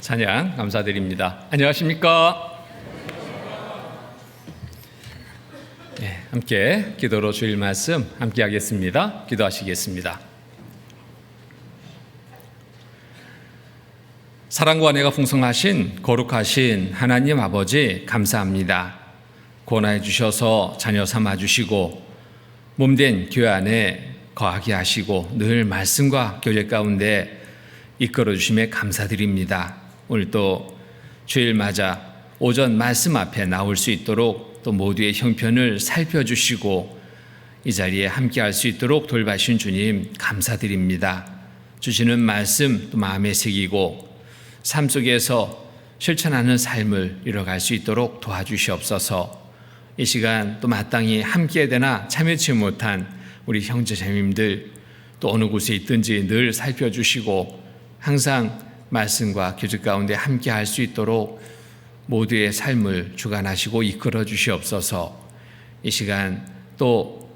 찬양 감사드립니다. 안녕하십니까? 함께 기도로 주일 말씀 함께 하겠습니다. 기도하시겠습니다. 사랑과 은혜가 풍성하신 거룩하신 하나님 아버지 감사합니다. 구원하여 주셔서 자녀 삼아 주시고 몸된 교회 안에 거하게 하시고 늘 말씀과 교제 가운데 이끌어 주심에 감사드립니다. 오늘도 주일 맞아 오전 말씀 앞에 나올 수 있도록 또 모두의 형편을 살펴주시고 이 자리에 함께 할 수 있도록 돌봐주신 주님 감사드립니다. 주시는 말씀 또 마음에 새기고 삶 속에서 실천하는 삶을 이뤄갈 수 있도록 도와주시옵소서. 이 시간 또 마땅히 함께 되나 참여치 못한 우리 형제자매님들 또 어느 곳에 있든지 늘 살펴주시고 항상 말씀과 교제 가운데 함께 할 수 있도록 모두의 삶을 주관하시고 이끌어 주시옵소서. 이 시간 또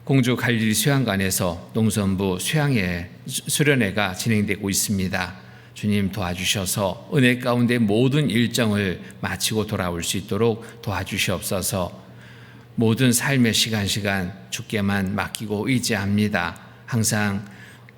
공주 갈릴리 수양관에서 농선부 수련회가 진행되고 있습니다. 주님 도와주셔서 은혜 가운데 모든 일정을 마치고 돌아올 수 있도록 도와주시옵소서. 모든 삶의 시간 주께만 맡기고 의지합니다. 항상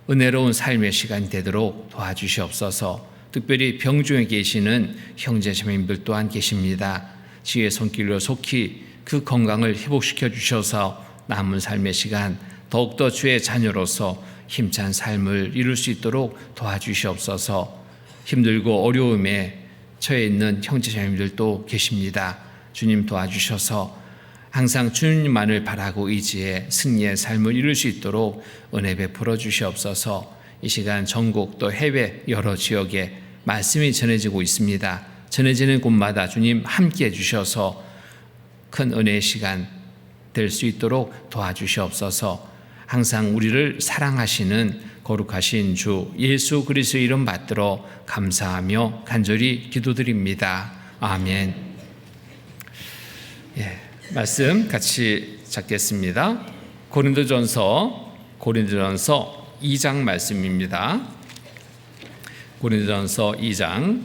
은혜로운 삶의 시간이 되도록 도와주시옵소서. 특별히 병중에 계시는 형제자매님들 또한 계십니다. 지혜의 손길로 속히 그 건강을 회복시켜 주셔서 남은 삶의 시간 더욱더 주의 자녀로서 힘찬 삶을 이룰 수 있도록 도와주시옵소서. 힘들고 어려움에 처해 있는 형제자매님들도 계십니다. 주님 도와주셔서 항상 주님만을 바라고 의지해 승리의 삶을 이룰 수 있도록 은혜 베풀어 주시옵소서. 이 시간 전국 또 해외 여러 지역에 말씀이 전해지고 있습니다. 전해지는 곳마다 주님 함께해 주셔서 큰 은혜의 시간 될 수 있도록 도와주시옵소서. 항상 우리를 사랑하시는 거룩하신 주 예수 그리스도의 이름 받들어 감사하며 간절히 기도드립니다. 아멘. 말씀 같이 찾겠습니다. 고린도전서 2장 말씀입니다. 고린도전서 2장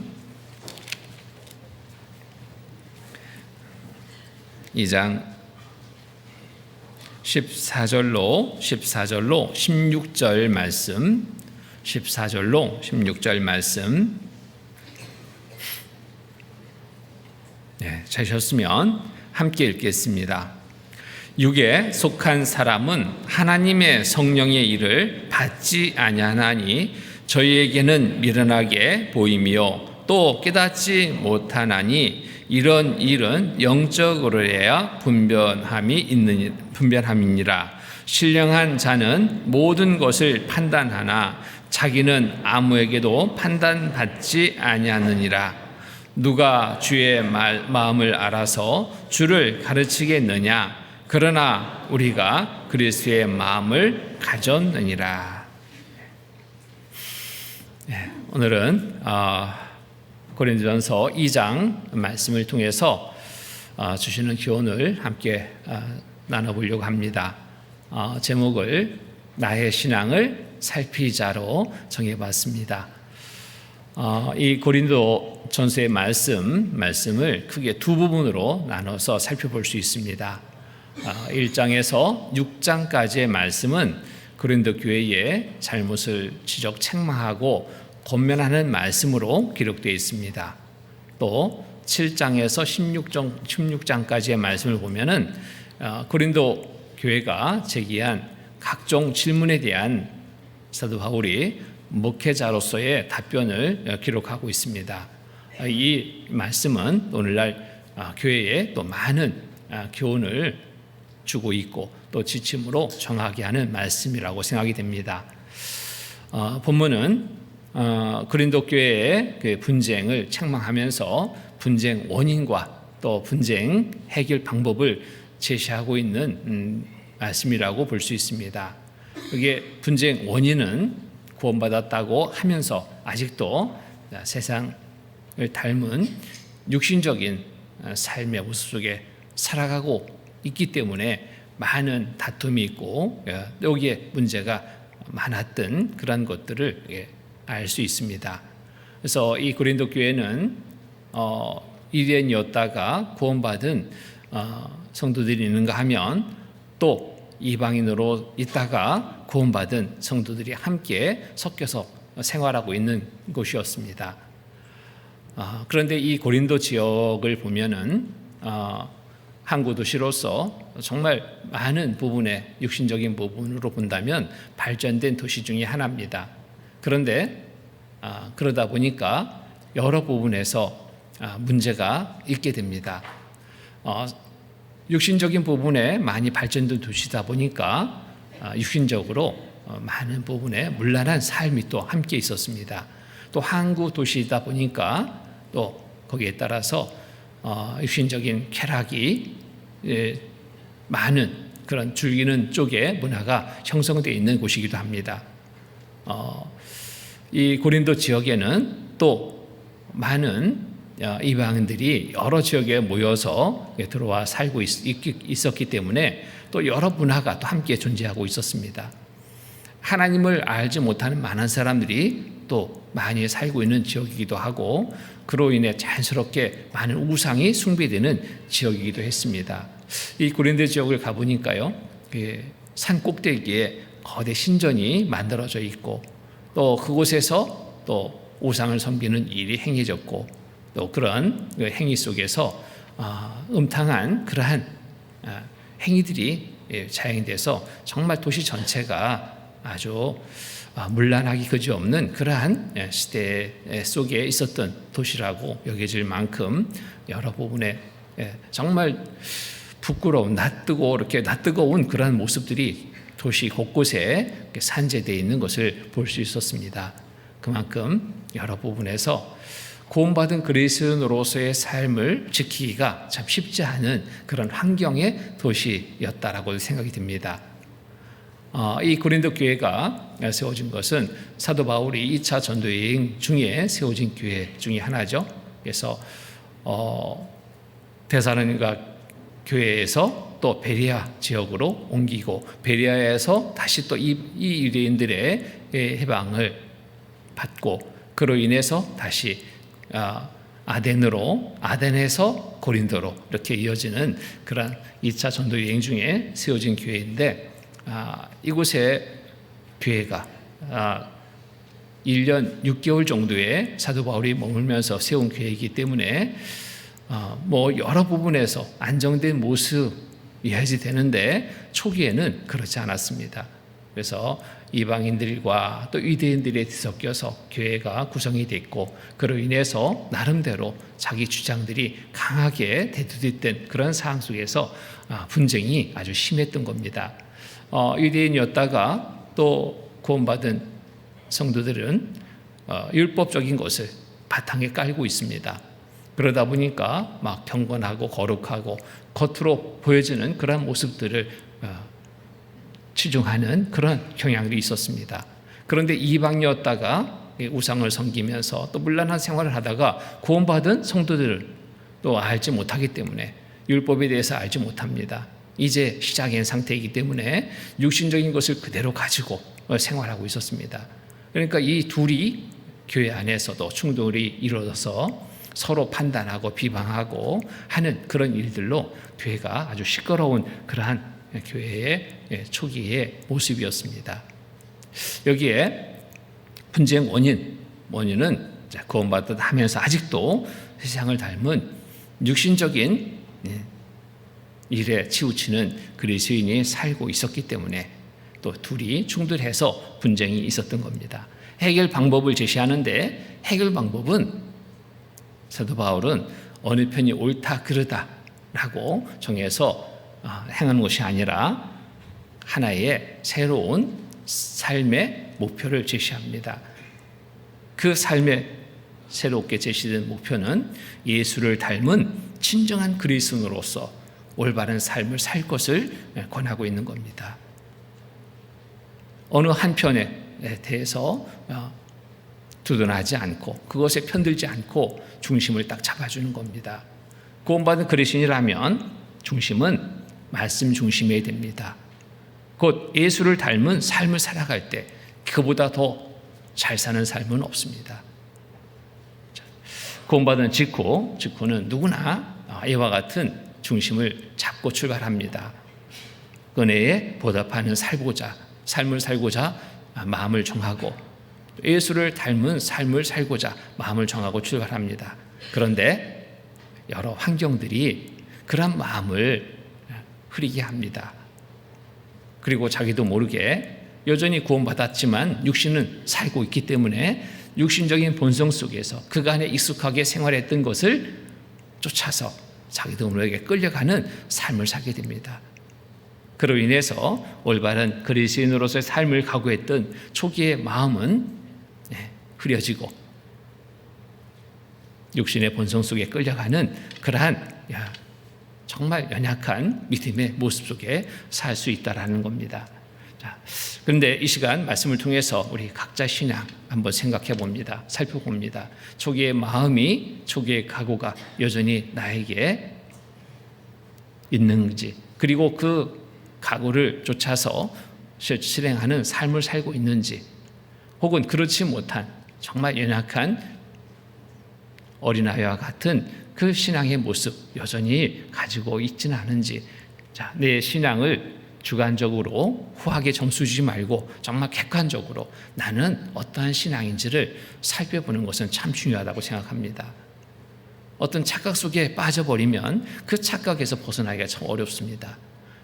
14절로 16절 말씀 14절로 16절 말씀 찾으셨으면 함께 읽겠습니다. 육에 속한 사람은 하나님의 성령의 일을 받지 아니하나니 저희에게는 미련하게 보이며 또 깨닫지 못하나니 이런 일은 영적으로야 분별함이니라. 신령한 자는 모든 것을 판단하나 자기는 아무에게도 판단받지 아니하느니라. 누가 주의 마음을 알아서 주를 가르치겠느냐? 그러나 우리가 그리스도의 마음을 가졌느니라. 오늘은 고린도전서 2장 말씀을 통해서 주시는 교훈을 함께 나눠보려고 합니다. 제목을 나의 신앙을 살피자로 정해봤습니다. 이 고린도 전서의 말씀을 크게 두 부분으로 나눠서 살펴볼 수 있습니다. 1장에서 6장까지의 말씀은 고린도 교회의 잘못을 지적 책망하고 권면하는 말씀으로 기록되어 있습니다. 또 7장에서 16장까지의 말씀을 보면은 고린도 교회가 제기한 각종 질문에 대한 사도 바울이 목회자로서의 답변을 기록하고 있습니다. 이 말씀은 오늘날 교회에 또 많은 교훈을 주고 있고 또 지침으로 정하게 하는 말씀이라고 생각이 됩니다. 본문은 고린도 교회의 그 분쟁을 책망하면서 분쟁 원인과 또 분쟁 해결 방법을 제시하고 있는 말씀이라고 볼 수 있습니다. 이게 분쟁 원인은 구원받았다고 하면서 아직도 세상을 닮은 육신적인 삶의 모습 속에 살아가고 있기 때문에 많은 다툼이 있고 여기에 문제가 많았던 그런 것들을 알 수 있습니다. 그래서 이 고린도 교회는 유대인이었다가 구원받은 성도들이 있는가 하면 또 이방인으로 있다가 구원받은 성도들이 함께 섞여서 생활하고 있는 곳이었습니다. 그런데 이 고린도 지역을 보면은 항구 도시로서 정말 많은 부분에 육신적인 부분으로 본다면 발전된 도시 중에 하나입니다. 그런데 그러다 보니까 여러 부분에서 문제가 있게 됩니다. 육신적인 부분에 많이 발전된 도시다 보니까 육신적으로 많은 부분에 문란한 삶이 또 함께 있었습니다. 또 항구 도시이다 보니까 또 거기에 따라서 육신적인 쾌락이 많은 그런 즐기는 쪽의 문화가 형성되어 있는 곳이기도 합니다. 이 고린도 지역에는 또 많은 이방인들이 여러 지역에 모여서 들어와 살고 있었기 때문에 또 여러 문화가 또 함께 존재하고 있었습니다. 하나님을 알지 못하는 많은 사람들이 또 많이 살고 있는 지역이기도 하고 그로 인해 자연스럽게 많은 우상이 숭배되는 지역이기도 했습니다. 이 고린도 지역을 가보니까요, 산 꼭대기에 거대 신전이 만들어져 있고 또 그곳에서 또 우상을 섬기는 일이 행해졌고 또 그런 행위 속에서 음탕한 그러한 행위들이 자행돼서 정말 도시 전체가 아주 문란하기 그지없는 그러한 시대 속에 있었던 도시라고 여겨질 만큼 여러 부분에 정말 부끄러운 낯뜨거운 그러한 모습들이 도시 곳곳에 산재되어 있는 것을 볼 수 있었습니다. 그만큼 여러 부분에서 구원받은 그리스도인으로서의 삶을 지키기가 참 쉽지 않은 그런 환경의 도시였다라고 생각이 듭니다. 이 고린도 교회가 세워진 것은 사도 바울이 2차 전도 여행 중에 세워진 교회 중에 하나죠. 그래서 데살로니가 교회에서 또 베레아 지역으로 옮기고 베레아에서 다시 또 이 유대인들의 해방을 받고 그로 인해서 다시 아덴에서 고린도로 이렇게 이어지는 그런 2차 전도 여행 중에 세워진 교회인데 이곳의 교회가 1년 6개월 정도의 사도 바울이 머물면서 세운 교회이기 때문에 여러 부분에서 안정된 모습이어야지 되는데 초기에는 그렇지 않았습니다. 그래서 이방인들과 또 유대인들이 뒤섞여서 교회가 구성이 됐고 그로 인해서 나름대로 자기 주장들이 강하게 대두됐던 그런 상황 속에서 분쟁이 아주 심했던 겁니다. 유대인이었다가 또 구원받은 성도들은 율법적인 것을 바탕에 깔고 있습니다. 그러다 보니까 막 경건하고 거룩하고 겉으로 보여지는 그런 모습들을 치중하는 그런 경향이 있었습니다. 그런데 이방이었다가 우상을 섬기면서 또 문란한 생활을 하다가 구원받은 성도들을 또 알지 못하기 때문에 율법에 대해서 알지 못합니다. 이제 시작인 상태이기 때문에 육신적인 것을 그대로 가지고 생활하고 있었습니다. 그러니까 이 둘이 교회 안에서도 충돌이 이루어져서 서로 판단하고 비방하고 하는 그런 일들로 교회가 아주 시끄러운 그러한 교회의 초기의 모습이었습니다. 여기에 분쟁 원인은 구원받듯 하면서 아직도 세상을 닮은 육신적인 일에 치우치는 그리스도인이 살고 있었기 때문에 또 둘이 충돌해서 분쟁이 있었던 겁니다. 해결 방법을 제시하는데 해결 방법은 사도 바울은 어느 편이 옳다 그르다라고 정해서 행하는 것이 아니라 하나의 새로운 삶의 목표를 제시합니다. 그 삶의 새롭게 제시된 목표는 예수를 닮은 진정한 그리스도인으로서 올바른 삶을 살 것을 권하고 있는 겁니다. 어느 한편에 대해서 두둔하지 않고 그것에 편들지 않고 중심을 딱 잡아주는 겁니다. 구원받은 그리스도인이라면 중심은 말씀 중심이어야 됩니다. 곧 예수를 닮은 삶을 살아갈 때 그보다 더 잘 사는 삶은 없습니다. 구원받은 직후는 누구나 이와 같은 중심을 잡고 출발합니다. 은혜에 보답하는 삶을 살고자 마음을 정하고 예수를 닮은 삶을 살고자 마음을 정하고 출발합니다. 그런데 여러 환경들이 그런 마음을 흐리게 합니다. 그리고 자기도 모르게 여전히 구원받았지만 육신은 살고 있기 때문에 육신적인 본성 속에서 그간에 익숙하게 생활했던 것을 쫓아서 자기도 모르게 끌려가는 삶을 살게 됩니다. 그로 인해서 올바른 그리스도인으로서의 삶을 각오했던 초기의 마음은 흐려지고 육신의 본성 속에 끌려가는 그러한 정말 연약한 믿음의 모습 속에 살 수 있다라는 겁니다. 그런데 이 시간 말씀을 통해서 우리 각자 신앙 한번 생각해 봅니다. 살펴봅니다. 초기의 마음이, 초기의 각오가 여전히 나에게 있는지, 그리고 그 각오를 쫓아서 실행하는 삶을 살고 있는지, 혹은 그렇지 못한 정말 연약한 어린아이와 같은 그 신앙의 모습 여전히 가지고 있지는 않은지, 내 신앙을 주관적으로 후하게 점수 주지 말고 정말 객관적으로 나는 어떠한 신앙인지를 살펴보는 것은 참 중요하다고 생각합니다. 어떤 착각 속에 빠져버리면 그 착각에서 벗어나기가 참 어렵습니다.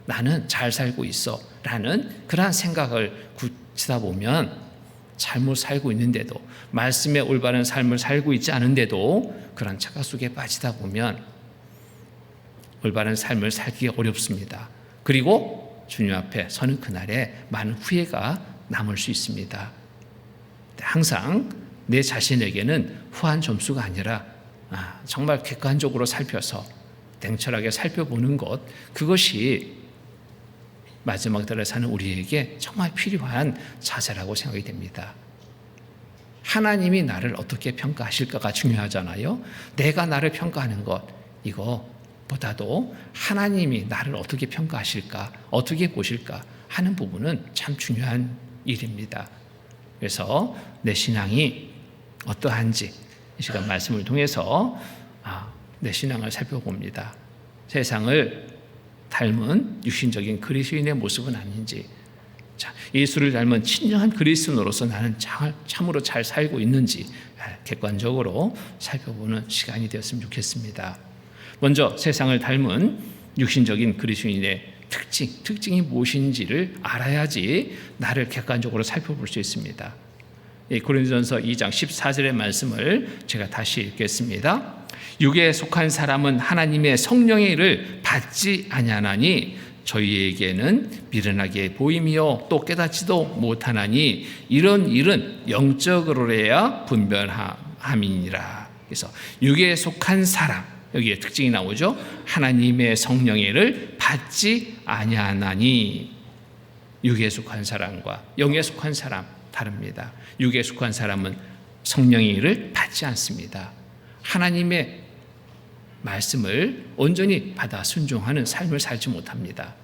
나는 잘 살고 있어 라는 그러한 생각을 굳히다 보면 잘못 살고 있는데도, 말씀의 올바른 삶을 살고 있지 않은데도 그런 착각 속에 빠지다 보면 올바른 삶을 살기가 어렵습니다. 그리고 주님 앞에 서는 그날에 많은 후회가 남을 수 있습니다. 항상 내 자신에게는 후한 점수가 아니라 정말 객관적으로 살펴서 냉철하게 살펴보는 것, 그것이 마지막 날에 사는 우리에게 정말 필요한 자세라고 생각이 됩니다. 하나님이 나를 어떻게 평가하실까가 중요하잖아요. 내가 나를 평가하는 것, 이거보다도 하나님이 나를 어떻게 평가하실까, 어떻게 보실까 하는 부분은 참 중요한 일입니다. 그래서 내 신앙이 어떠한지 이 시간 말씀을 통해서 내 신앙을 살펴봅니다. 세상을 닮은 육신적인 그리스도인의 모습은 아닌지, 예수를 닮은 친정한 그리스도인으로서 나는 참으로 잘 살고 있는지 객관적으로 살펴보는 시간이 되었으면 좋겠습니다. 먼저 세상을 닮은 육신적인 그리스도인의 특징이 무엇인지를 알아야지 나를 객관적으로 살펴볼 수 있습니다. 고린도전서 2장 14절의 말씀을 제가 다시 읽겠습니다. 육에 속한 사람은 하나님의 성령의 일을 받지 아니하나니 저희에게는 미련하게 보임이요 또 깨닫지도 못하나니 이런 일은 영적으로래야 분별함이니라. 그래서 육에 속한 사람, 여기에 특징이 나오죠. 하나님의 성령의 일을 받지 아니하나니, 육에 속한 사람과 영에 속한 사람 다릅니다. 육에 속한 사람은 성령의 일을 받지 않습니다. 하나님의 말씀을 온전히 받아 순종하는 삶을 살지 못합니다.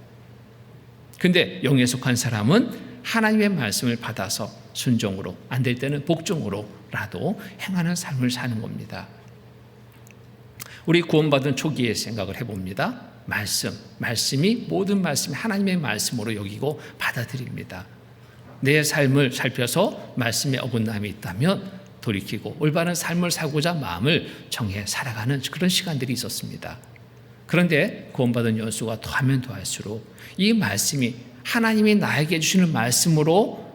그런데 영에 속한 사람은 하나님의 말씀을 받아서 순종으로, 안 될 때는 복종으로라도 행하는 삶을 사는 겁니다. 우리 구원받은 초기에 생각을 해봅니다. 말씀이 모든 말씀이 하나님의 말씀으로 여기고 받아들입니다. 내 삶을 살펴서 말씀에 어긋남이 있다면 돌이키고 올바른 삶을 살고자 마음을 정해 살아가는 그런 시간들이 있었습니다. 그런데 구원받은 연수가 더하면 더할수록 이 말씀이 하나님이 나에게 주시는 말씀으로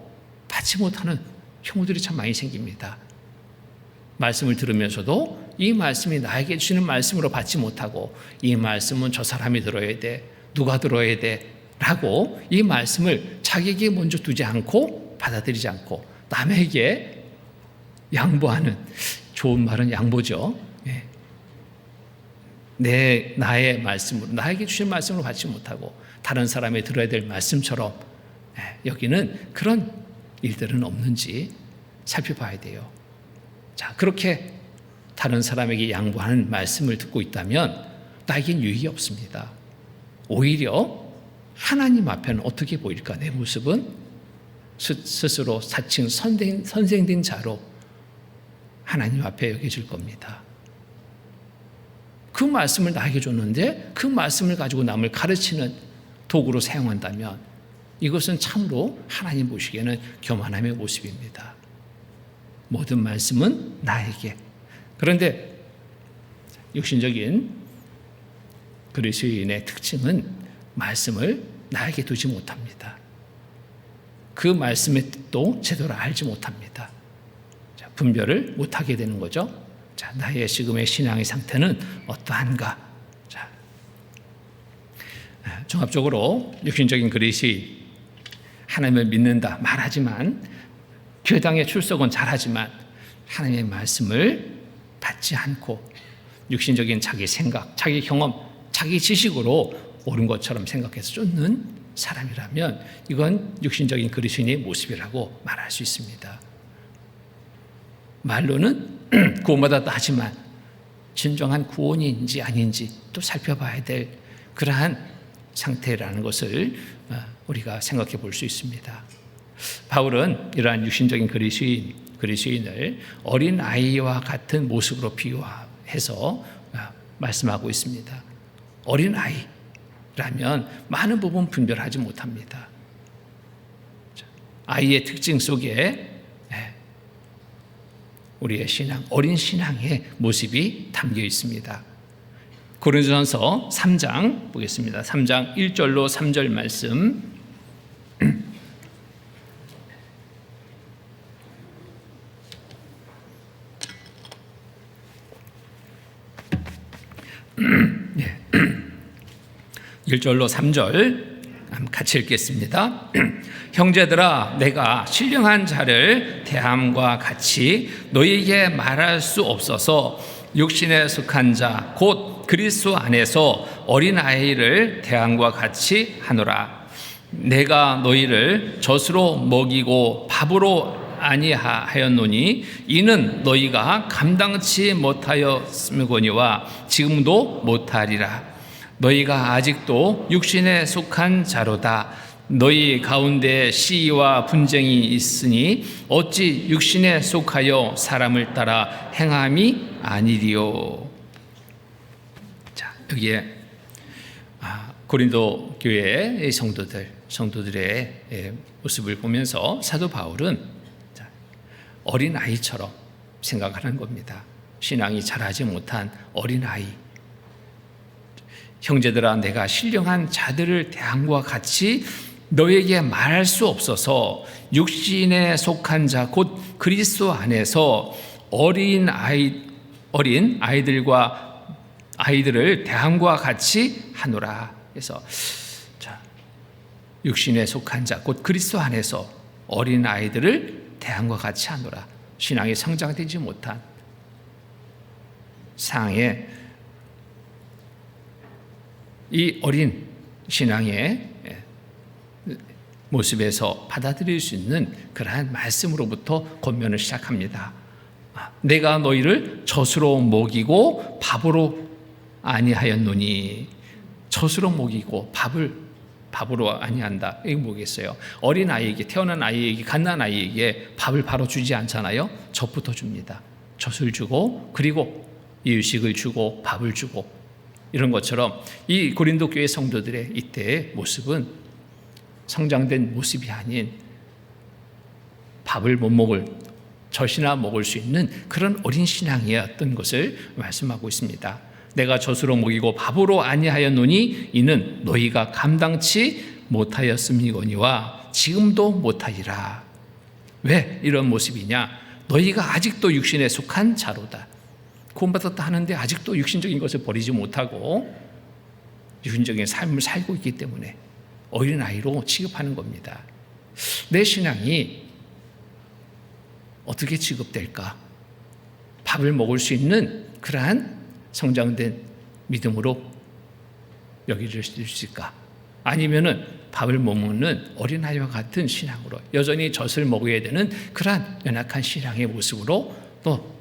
받지 못하는 경우들이 참 많이 생깁니다. 말씀을 들으면서도 이 말씀이 나에게 주시는 말씀으로 받지 못하고, 이 말씀은 저 사람이 들어야 돼, 누가 들어야 돼 라고 이 말씀을 자기에게 먼저 두지 않고 받아들이지 않고 남에게 양보하는, 좋은 말은 양보죠. 나의 말씀으로, 나에게 주신 말씀으로 받지 못하고 다른 사람이 들어야 될 말씀처럼 여기는 그런 일들은 없는지 살펴봐야 돼요. 자, 그렇게 다른 사람에게 양보하는 말씀을 듣고 있다면 나에겐 유익이 없습니다. 오히려 하나님 앞에는 어떻게 보일까? 내 모습은 스스로 사칭 선생된 자로 하나님 앞에 여겨질 겁니다. 그 말씀을 나에게 줬는데 그 말씀을 가지고 남을 가르치는 도구로 사용한다면 이것은 참으로 하나님 보시기에는 교만함의 모습입니다. 모든 말씀은 나에게. 그런데 육신적인 그리스도인의 특징은 말씀을 나에게 두지 못합니다. 그 말씀의 뜻도 제대로 알지 못합니다. 자, 분별을 못하게 되는 거죠. 자, 나의 지금의 신앙의 상태는 어떠한가? 자, 종합적으로 육신적인 그리스도인, 하나님을 믿는다 말하지만 교당에 출석은 잘하지만 하나님의 말씀을 받지 않고 육신적인 자기 생각, 자기 경험, 자기 지식으로 옳은 것처럼 생각해서 쫓는 사람이라면 이건 육신적인 그리스도인의 모습이라고 말할 수 있습니다. 말로는 구원받았다 하지만 진정한 구원인지 아닌지 또 살펴봐야 될 그러한 상태라는 것을 우리가 생각해 볼 수 있습니다. 바울은 이러한 육신적인 그리스도인을 어린 아이와 같은 모습으로 비유해서 말씀하고 있습니다. 어린 아이라면 많은 부분 분별하지 못합니다. 아이의 특징 속에 우리의 신앙, 어린 신앙의 모습이 담겨 있습니다. 고린도전서 3장 보겠습니다. 3장 1절로 3절 말씀. 네. 1절로 3절 같이 읽겠습니다. 형제들아, 내가 신령한 자를 대함과 같이 너희에게 말할 수 없어서 육신에 속한 자 곧 그리스도 안에서 어린아이를 대함과 같이 하노라. 내가 너희를 젖으로 먹이고 밥으로 아니하였노니 이는 너희가 감당치 못하였음이거니와 지금도 못하리라. 너희가 아직도 육신에 속한 자로다. 너희 가운데 시기와 분쟁이 있으니 어찌 육신에 속하여 사람을 따라 행함이 아니리요. 자, 여기에 고린도 교회의 성도들의 모습을 보면서 사도 바울은 어린 아이처럼 생각하는 겁니다. 신앙이 자라지 못한 어린 아이. 형제들아, 내가 신령한 자들을 대함과 같이 너에게 말할 수 없어서 육신에 속한 자 곧 그리스도 안에서 아이들을 대함과 같이 하노라. 그래서 육신에 속한 자 곧 그리스도 안에서 어린 아이들을 대함과 같이 하노라. 신앙이 성장되지 못한 상황에 이 어린 신앙의 모습에서 받아들일 수 있는 그러한 말씀으로부터 권면을 시작합니다. 내가 너희를 젖으로 먹이고 밥으로 아니하였노니. 젖으로 먹이고 밥으로 아니한다. 이게 뭐겠어요? 어린 아이에게, 태어난 아이에게, 갓난 아이에게 밥을 바로 주지 않잖아요. 젖부터 줍니다. 젖을 주고 그리고 이유식을 주고 밥을 주고 이런 것처럼 이 고린도 교회 성도들의 이때의 모습은 성장된 모습이 아닌 밥을 못 먹을, 젖이나 먹을 수 있는 그런 어린 신앙이었던 것을 말씀하고 있습니다. 내가 젖으로 먹이고 밥으로 아니하였노니 이는 너희가 감당치 못하였음이거니와 지금도 못하리라. 왜 이런 모습이냐? 너희가 아직도 육신에 속한 자로다. 구원받았다 하는데 아직도 육신적인 것을 버리지 못하고 육신적인 삶을 살고 있기 때문에 어린아이로 취급하는 겁니다. 내 신앙이 어떻게 취급될까? 밥을 먹을 수 있는 그러한 성장된 믿음으로 여길 수 있을까? 아니면은 밥을 못 먹는 어린아이와 같은 신앙으로 여전히 젖을 먹어야 되는 그러한 연약한 신앙의 모습으로 또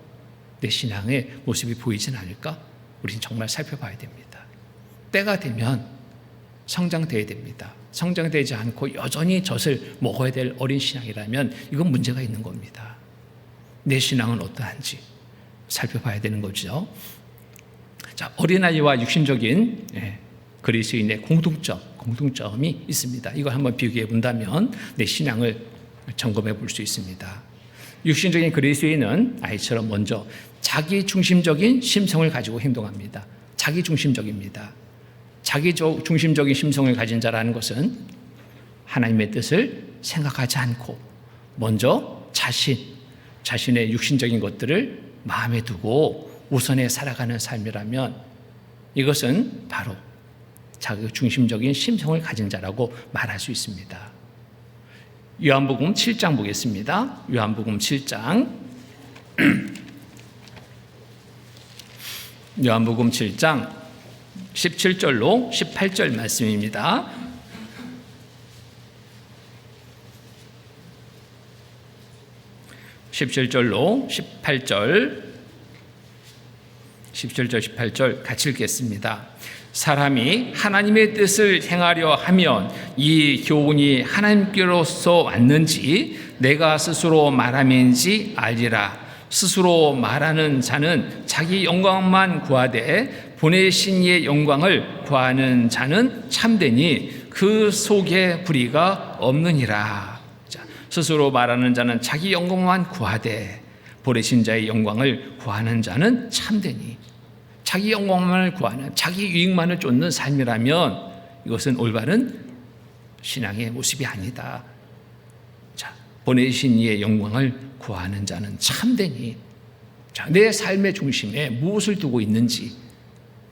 내 신앙의 모습이 보이진 않을까? 우린 정말 살펴봐야 됩니다. 때가 되면 성장돼야 됩니다. 성장되지 않고 여전히 젖을 먹어야 될 어린 신앙이라면 이건 문제가 있는 겁니다. 내 신앙은 어떠한지 살펴봐야 되는 거죠. 자, 어린아이와 육신적인 그리스도인의 공통점이 있습니다. 이걸 한번 비교해 본다면 내 신앙을 점검해 볼 수 있습니다. 육신적인 그리스도인은 아이처럼 먼저 자기 중심적인 심성을 가지고 행동합니다. 자기 중심적입니다. 자기 중심적인 심성을 가진 자라는 것은 하나님의 뜻을 생각하지 않고 먼저 자신의 육신적인 것들을 마음에 두고 우선에 살아가는 삶이라면 이것은 바로 자기 중심적인 심성을 가진 자라고 말할 수 있습니다. 요한복음 7장 보겠습니다. 요한복음 7장 요한복음 7장 17절로 18절 말씀입니다. (17절로 18절) 17절 18절 같이 읽겠습니다. 사람이 하나님의 뜻을 행하려 하면 이 교훈이 하나님께로서 왔는지 내가 스스로 말함인지 알리라. 스스로 말하는 자는 자기 영광만 구하되 보내신 이의 영광을 구하는 자는 참되니 그 속에 불의가 없느니라. 자, 스스로 말하는 자는 자기 영광만 구하되 보내신 자의 영광을 구하는 자는 참되니, 자기 영광만을 구하는, 자기 유익만을 쫓는 삶이라면 이것은 올바른 신앙의 모습이 아니다. 자, 보내신 이의 영광을 구하는 자는 참되니, 자, 내 삶의 중심에 무엇을 두고 있는지,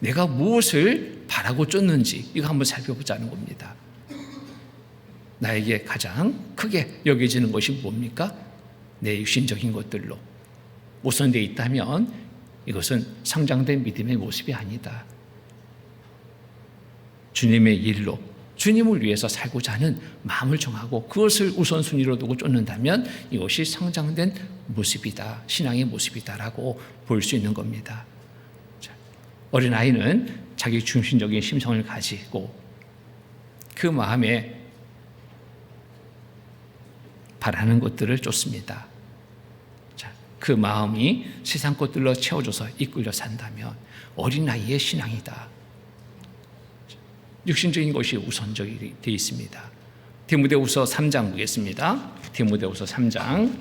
내가 무엇을 바라고 쫓는지 이거 한번 살펴보자는 겁니다. 나에게 가장 크게 여겨지는 것이 뭡니까? 내 육신적인 것들로 우선되어 있다면 이것은 성장된 믿음의 모습이 아니다. 주님의 일로 주님을 위해서 살고자 하는 마음을 정하고 그것을 우선순위로 두고 쫓는다면 이것이 성장된 모습이다, 신앙의 모습이다라고 볼 수 있는 겁니다. 어린아이는 자기 중심적인 심성을 가지고 그 마음에 바라는 것들을 쫓습니다. 자, 그 마음이 세상 것들로 채워져서 이끌려 산다면 어린아이의 신앙이다. 육신적인 것이 우선적이 되어 있습니다. 디모데후서 3장 보겠습니다. 디모데후서 3장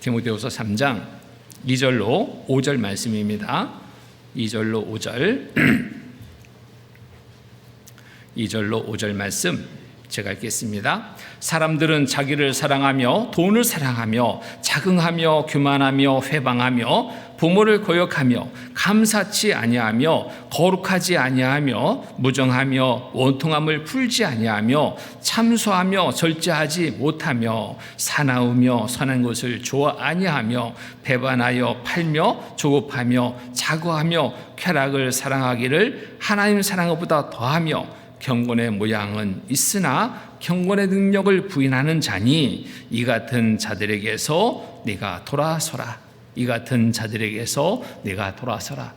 디모데후서 3장 2절로 5절 말씀입니다. 2절로 5절 2절로 5절 말씀 제가 읽겠습니다. 사람들은 자기를 사랑하며 돈을 사랑하며 자긍하며 교만하며 회방하며 부모를 거역하며 감사치 아니하며 거룩하지 아니하며 무정하며 원통함을 풀지 아니하며 참소하며 절제하지 못하며 사나우며 선한 것을 좋아 아니하며 배반하여 팔며 조급하며 자고하며 쾌락을 사랑하기를 하나님 사랑보다 더하며 경건의 모양은 있으나 경건의 능력을 부인하는 자니 이 같은 자들에게서 네가 돌아서라. 이 같은 자들에게서 네가 돌아서라.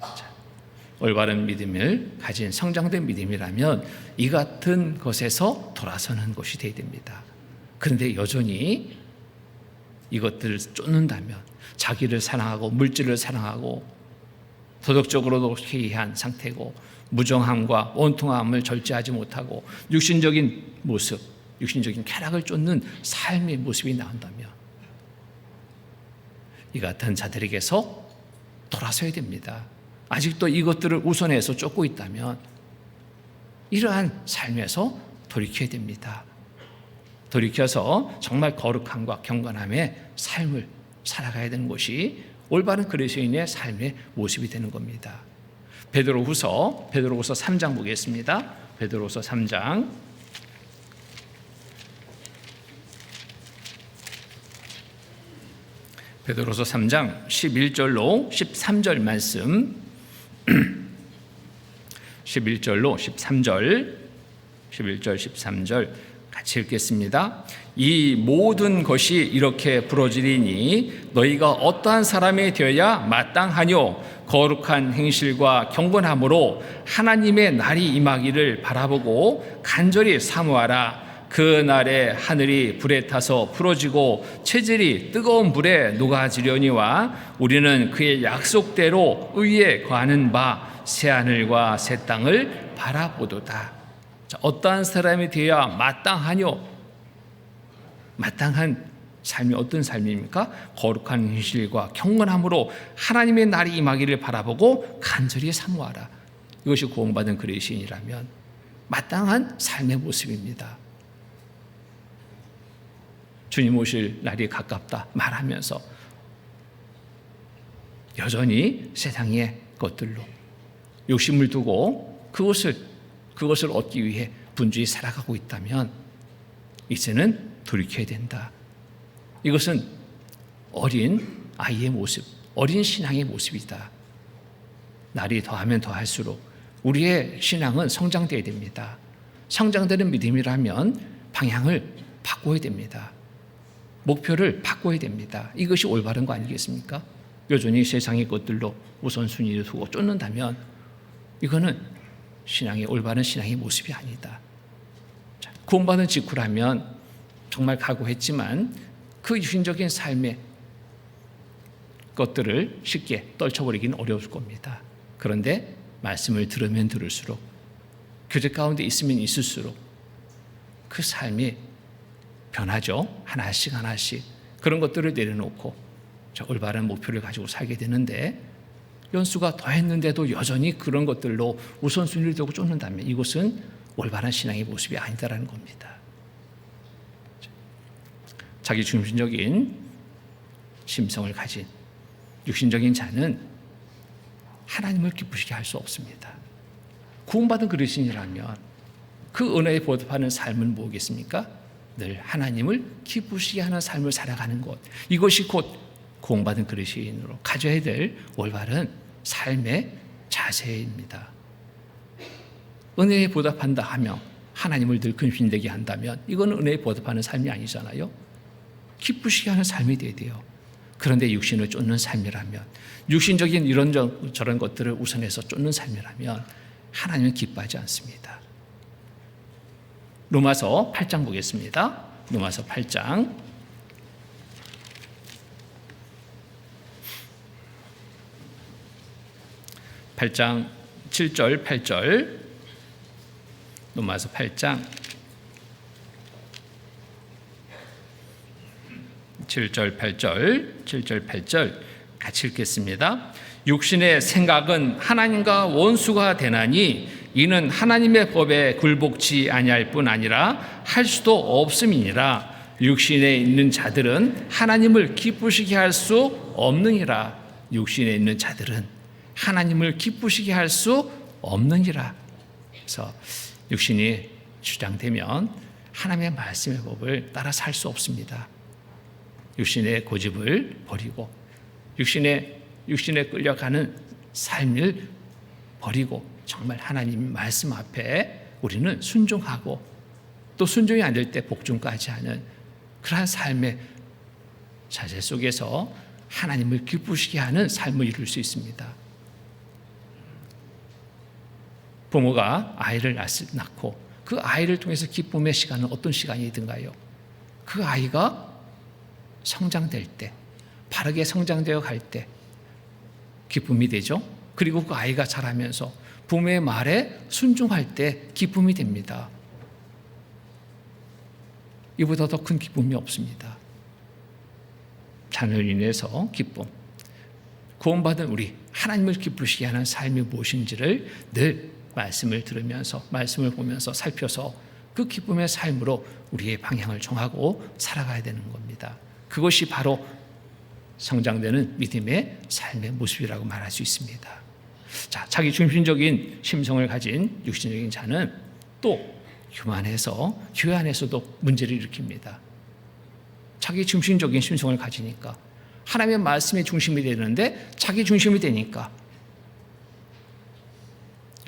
자, 올바른 믿음을 가진 성장된 믿음이라면 이 같은 것에서 돌아서는 것이 되어야 됩니다. 그런데 여전히 이것들을 쫓는다면 자기를 사랑하고 물질을 사랑하고 도덕적으로도 해이한 상태고 무정함과 원통함을 절제하지 못하고 육신적인 모습, 육신적인 쾌락을 쫓는 삶의 모습이 나온다면 이 같은 자들에게서 돌아서야 됩니다. 아직도 이것들을 우선해서 쫓고 있다면 이러한 삶에서 돌이켜야 됩니다. 돌이켜서 정말 거룩함과 경건함의 삶을 살아가야 되는 것이 올바른 그리스도인의 삶의 모습이 되는 겁니다. 베드로후서 3장 보겠습니다. 베드로후서 3장 베드로후서 3장 11절로 13절 말씀 11절로 13절 11절 13절 같이 읽겠습니다. 이 모든 것이 이렇게 부러지리니 너희가 어떠한 사람이 되어야 마땅하뇨? 거룩한 행실과 경건함으로 하나님의 날이 임하기를 바라보고 간절히 사모하라. 그 날에 하늘이 불에 타서 부러지고 체질이 뜨거운 불에 녹아지려니와 우리는 그의 약속대로 의에 거하는 바 새하늘과 새 땅을 바라보도다. 자, 어떠한 사람이 되어야 마땅하뇨? 마땅한 삶이 어떤 삶입니까? 거룩한 행실과 경건함으로 하나님의 날이 임하기를 바라보고 간절히 사모하라. 이것이 구원받은 그리스도인이라면 마땅한 삶의 모습입니다. 주님 오실 날이 가깝다 말하면서 여전히 세상의 것들로 욕심을 두고 그것을 얻기 위해 분주히 살아가고 있다면 이제는 돌이켜야 된다. 이것은 어린 아이의 모습, 어린 신앙의 모습이다. 날이 더하면 더할수록 우리의 신앙은 성장돼야 됩니다. 성장되는 믿음이라면 방향을 바꿔야 됩니다. 목표를 바꿔야 됩니다. 이것이 올바른 거 아니겠습니까? 여전히 세상의 것들로 우선순위를 두고 쫓는다면 이거는 올바른 신앙의 모습이 아니다. 구원받은 직후라면 정말 각오했지만 그 유신적인 삶의 것들을 쉽게 떨쳐버리기는 어려울 겁니다. 그런데 말씀을 들으면 들을수록 교제 가운데 있으면 있을수록 그 삶이 변하죠. 하나씩 그런 것들을 내려놓고 올바른 목표를 가지고 살게 되는데 연수가 더했는데도 여전히 그런 것들로 우선순위를 두고 쫓는다면 이것은 올바른 신앙의 모습이 아니다라는 겁니다. 자기 중심적인 심성을 가진 육신적인 자는 하나님을 기쁘시게 할 수 없습니다. 구원받은 그리스도인이라면 그 은혜에 보답하는 삶은 뭐겠습니까? 늘 하나님을 기쁘시게 하는 삶을 살아가는 것, 이것이 곧 구원받은 그리스도인으로 가져야 될 올바른 삶의 자세입니다. 은혜에 보답한다 하며 하나님을 늘 근심되게 한다면 이건 은혜에 보답하는 삶이 아니잖아요. 기쁘시게 하는 삶이 돼야 돼요. 그런데 육신을 쫓는 삶이라면, 육신적인 이런저런 것들을 우선해서 쫓는 삶이라면 하나님은 기뻐하지 않습니다. 로마서 8장 보겠습니다. 로마서 8장 7절 8절. 로마서 8장 7절 8절 같이 읽겠습니다. 육신의 생각은 하나님과 원수가 되나니 이는 하나님의 법에 굴복지 아니할 뿐 아니라 할 수도 없음이니라. 육신에 있는 자들은 하나님을 기쁘시게 할 수 없느니라. 육신에 있는 자들은 하나님을 기쁘시게 할 수 없느니라. 그래서 육신이 주장되면 하나님의 말씀의 법을 따라 살 수 없습니다. 육신의 고집을 버리고 육신에 끌려가는 삶을 버리고 정말 하나님 말씀 앞에 우리는 순종하고 또 순종이 안 될 때 복종까지 하는 그러한 삶의 자세 속에서 하나님을 기쁘시게 하는 삶을 이룰 수 있습니다. 부모가 아이를 낳고 그 아이를 통해서 기쁨의 시간은 어떤 시간이든가요? 그 아이가 성장될 때, 바르게 성장되어 갈 때 기쁨이 되죠. 그리고 그 아이가 자라면서 부모의 말에 순종할 때 기쁨이 됩니다. 이보다 더 큰 기쁨이 없습니다. 자녀를 인해서 기쁨. 구원받은 우리, 하나님을 기쁘시게 하는 삶이 무엇인지를 늘 말씀을 들으면서, 말씀을 보면서 살펴서 그 기쁨의 삶으로 우리의 방향을 정하고 살아가야 되는 겁니다. 그것이 바로 성장되는 믿음의 삶의 모습이라고 말할 수 있습니다. 자, 자기 중심적인 심성을 가진 육신적인 자는 또 교만해서 교회 안에서도 문제를 일으킵니다. 자기 중심적인 심성을 가지니까 하나님의 말씀의 중심이 되는데 자기 중심이 되니까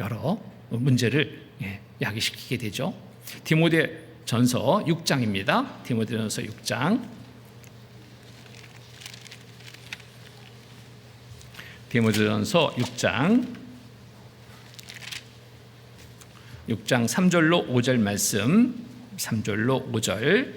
여러 문제를 야기시키게 되죠. 디모데 전서 6장입니다. 디모데전서 6장. 디모데전서 6장 3절로 5절 말씀. 3절로 5절.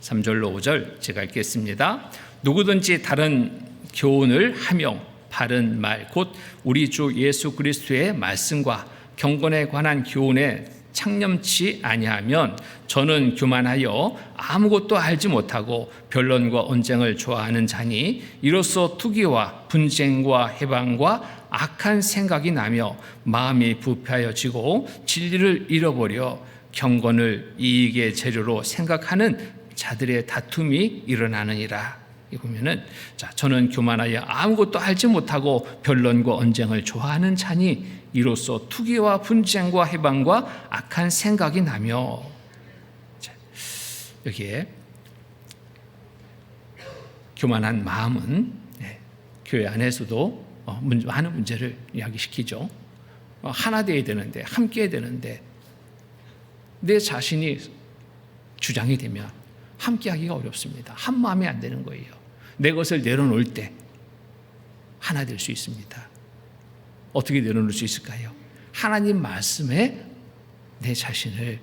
3절로 5절 제가 읽겠습니다. 누구든지 다른 교훈을 하며 바른 말 곧 우리 주 예수 그리스도의 말씀과 경건에 관한 교훈에 창념치 아니하면 저는 교만하여 아무것도 알지 못하고 변론과 언쟁을 좋아하는 자니 이로써 투기와 분쟁과 해방과 악한 생각이 나며 마음이 부패하여지고 진리를 잃어버려 경건을 이익의 재료로 생각하는 자들의 다툼이 일어나느니라. 이 보면은 저는 교만하여 아무것도 알지 못하고 변론과 언쟁을 좋아하는 자니 이로써 투기와 분쟁과 해방과 악한 생각이 나며. 여기에 교만한 마음은 교회 안에서도 많은 문제를 이야기시키죠. 하나 되어야 되는데, 함께 해야 되는데 내 자신이 주장이 되면 함께 하기가 어렵습니다. 한 마음이 안 되는 거예요. 내 것을 내려놓을 때 하나 될 수 있습니다. 어떻게 내려놓을 수 있을까요? 하나님 말씀에 내 자신을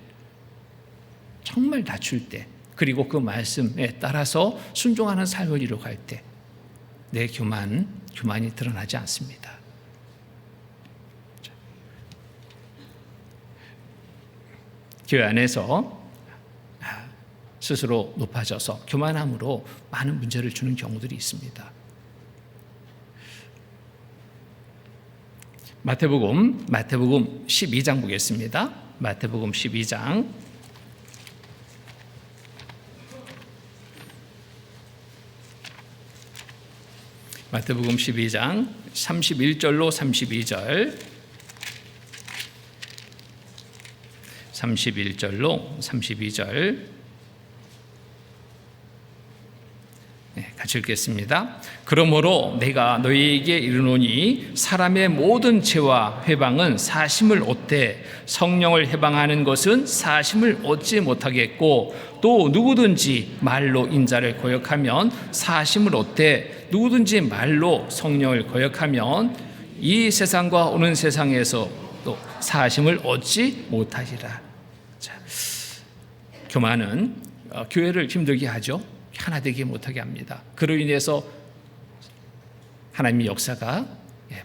정말 낮출 때, 그리고 그 말씀에 따라서 순종하는 삶을 이루어갈 때 내 교만이 드러나지 않습니다. 교회 안에서 스스로 높아져서 교만함으로 많은 문제를 주는 경우들이 있습니다. 마태복음 12장 보겠습니다. 마태복음 12장. 마태복음 12장 31절로 32절. 31절로 32절. 같이 읽겠습니다. 그러므로 내가 너희에게 이르노니 사람의 모든 죄와 회방은 사심을 얻되 성령을 해방하는 것은 사심을 얻지 못하겠고 또 누구든지 말로 인자를 거역하면 사심을 얻되 누구든지 말로 성령을 거역하면 이 세상과 오는 세상에서 또 사심을 얻지 못하리라. 교만은 교회를 힘들게 하죠. 하나 되게 못하게 합니다. 그로 인해서 하나님의 역사가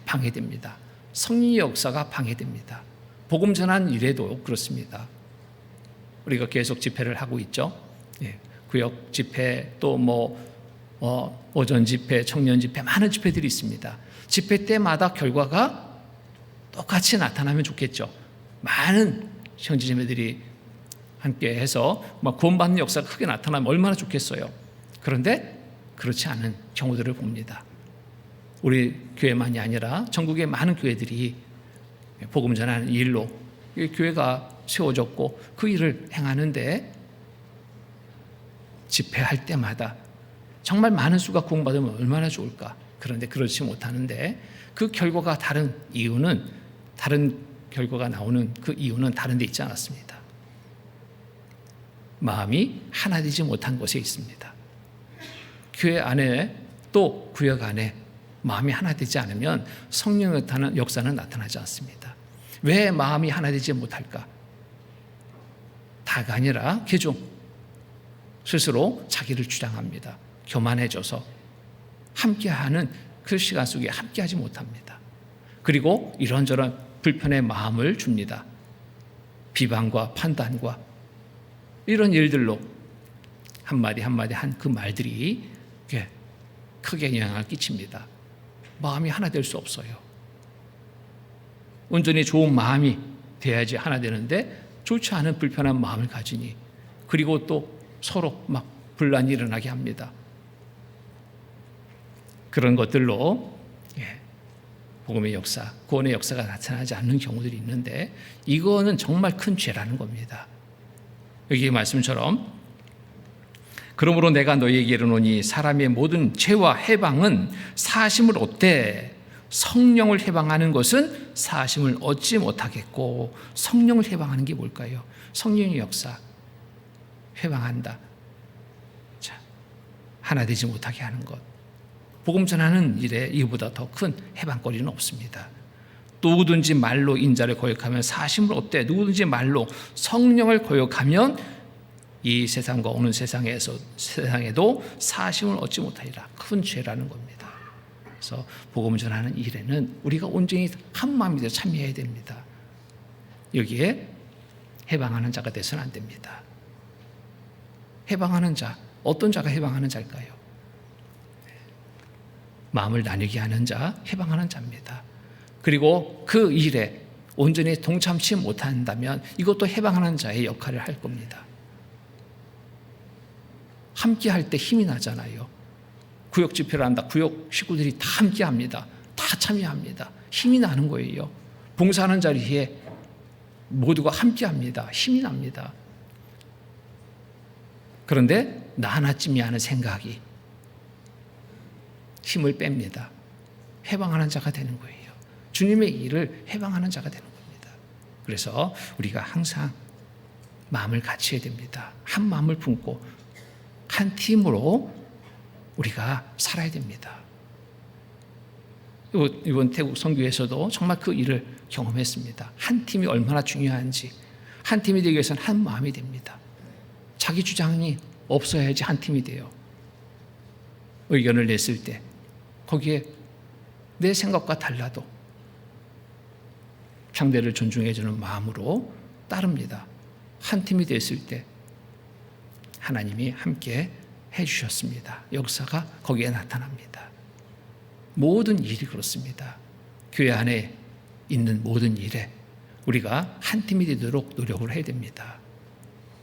방해됩니다. 성령의 역사가 방해됩니다. 복음 전하는 일에도 그렇습니다. 우리가 계속 집회를 하고 있죠. 구역 집회, 또 오전 집회, 청년 집회, 많은 집회들이 있습니다. 집회 때마다 결과가 똑같이 나타나면 좋겠죠. 많은 형제자매들이 함께 해서 구원받는 역사가 크게 나타나면 얼마나 좋겠어요. 그런데 그렇지 않은 경우들을 봅니다. 우리 교회만이 아니라 전국의 많은 교회들이 복음 전하는 일로 교회가 세워졌고 그 일을 행하는데 집회할 때마다 정말 많은 수가 구원받으면 얼마나 좋을까. 그런데 그렇지 못하는데 그 결과가 다른 결과가 나오는 그 이유는 다른 데 있지 않았습니다. 마음이 하나 되지 못한 것에 있습니다. 교회 안에 또 구역 안에 마음이 하나 되지 않으면 성령의 역사는 나타나지 않습니다. 왜 마음이 하나 되지 못할까? 다가 아니라 개종 스스로 자기를 주장합니다. 교만해져서 함께하는 그 시간 속에 함께하지 못합니다. 그리고 이런저런 불편의 마음을 줍니다. 비방과 판단과 이런 일들로 한마디 한마디 한 그 말들이 크게 영향을 끼칩니다. 마음이 하나 될 수 없어요. 온전히 좋은 마음이 돼야지 하나 되는데 좋지 않은 불편한 마음을 가지니, 그리고 또 서로 막 분란이 일어나게 합니다. 그런 것들로 복음의 역사, 구원의 역사가 나타나지 않는 경우들이 있는데 이거는 정말 큰 죄라는 겁니다. 여기 말씀처럼 그러므로 내가 너희에게 이르노니 사람의 모든 죄와 해방은 사심을 얻되 성령을 해방하는 것은 사심을 얻지 못하겠고, 성령을 해방하는 게 뭘까요? 성령의 역사, 해방한다. 자, 하나 되지 못하게 하는 것. 복음 전하는 일에 이보다 더 큰 해방거리는 없습니다. 누구든지 말로 인자를 거역하면 사심을 얻되, 누구든지 말로 성령을 거역하면 이 세상과 오는 세상에도 사심을 얻지 못하리라. 큰 죄라는 겁니다. 그래서 복음 전하는 일에는 우리가 온전히 한 마음이 되어 참여해야 됩니다. 여기에 해방하는 자가 되서는 안 됩니다. 해방하는 자, 어떤 자가 해방하는 자일까요? 마음을 나뉘게 하는 자, 해방하는 자입니다. 그리고 그 일에 온전히 동참치 못한다면 이것도 해방하는 자의 역할을 할 겁니다. 함께 할 때 힘이 나잖아요. 구역 집회를 한다. 구역 식구들이 다 함께 합니다. 다 참여합니다. 힘이 나는 거예요. 봉사하는 자리에 모두가 함께 합니다. 힘이 납니다. 그런데 나 하나쯤이 하는 생각이 힘을 뺍니다. 해방하는 자가 되는 거예요. 주님의 일을 해방하는 자가 되는 겁니다. 그래서 우리가 항상 마음을 같이 해야 됩니다. 한 마음을 품고 한 팀으로 우리가 살아야 됩니다. 이번 태국 선교에서도 정말 그 일을 경험했습니다. 한 팀이 얼마나 중요한지, 한 팀이 되기 위해서는 한 마음이 됩니다. 자기 주장이 없어야지 한 팀이 돼요. 의견을 냈을 때 거기에 내 생각과 달라도 상대를 존중해주는 마음으로 따릅니다. 한 팀이 됐을 때 하나님이 함께 해주셨습니다. 역사가 거기에 나타납니다. 모든 일이 그렇습니다. 교회 안에 있는 모든 일에 우리가 한 팀이 되도록 노력을 해야 됩니다.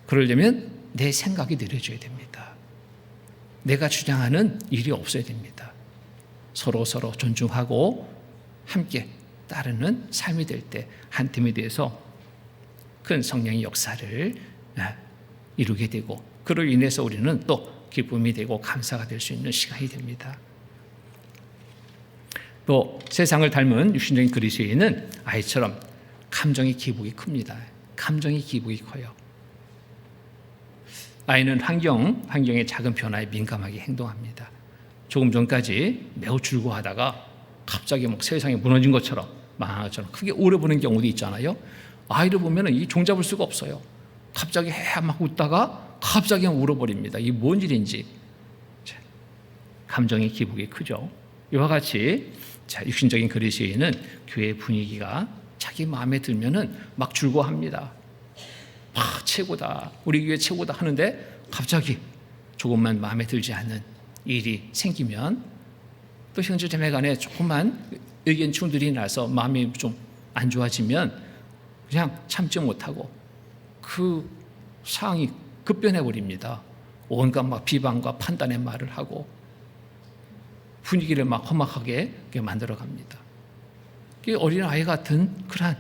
그러려면 내 생각이 느려져야 됩니다. 내가 주장하는 일이 없어야 됩니다. 서로 존중하고 함께 따르는 삶이 될 때 한 팀에 대해서 큰 성령의 역사를 이루게 되고, 그로 인해서 우리는 또 기쁨이 되고 감사가 될 수 있는 시간이 됩니다. 또 세상을 닮은 육신적인 그리스도인은 아이처럼 감정의 기복이 큽니다. 감정의 기복이 커요. 아이는 환경의 작은 변화에 민감하게 행동합니다. 조금 전까지 매우 즐거워하다가 갑자기 막 세상이 무너진 것처럼, 망한 것처럼 크게 울어보는 경우도 있잖아요. 아이를 보면 이 종잡을 수가 없어요. 갑자기 막 웃다가 갑자기 울어버립니다. 이게 뭔 일인지. 감정의 기복이 크죠. 이와 같이 육신적인 그리스도인은 교회 분위기가 자기 마음에 들면은 막 즐거워합니다. 최고다, 우리 교회 최고다 하는데 갑자기 조금만 마음에 들지 않는 일이 생기면, 또 형제자매 간에 조금만 의견 충돌이 나서 마음이 좀 안 좋아지면 그냥 참지 못하고 그 상황이 급변해 버립니다. 온갖 막 비방과 판단의 말을 하고 분위기를 막 험악하게 만들어 갑니다. 어린아이 같은 그러한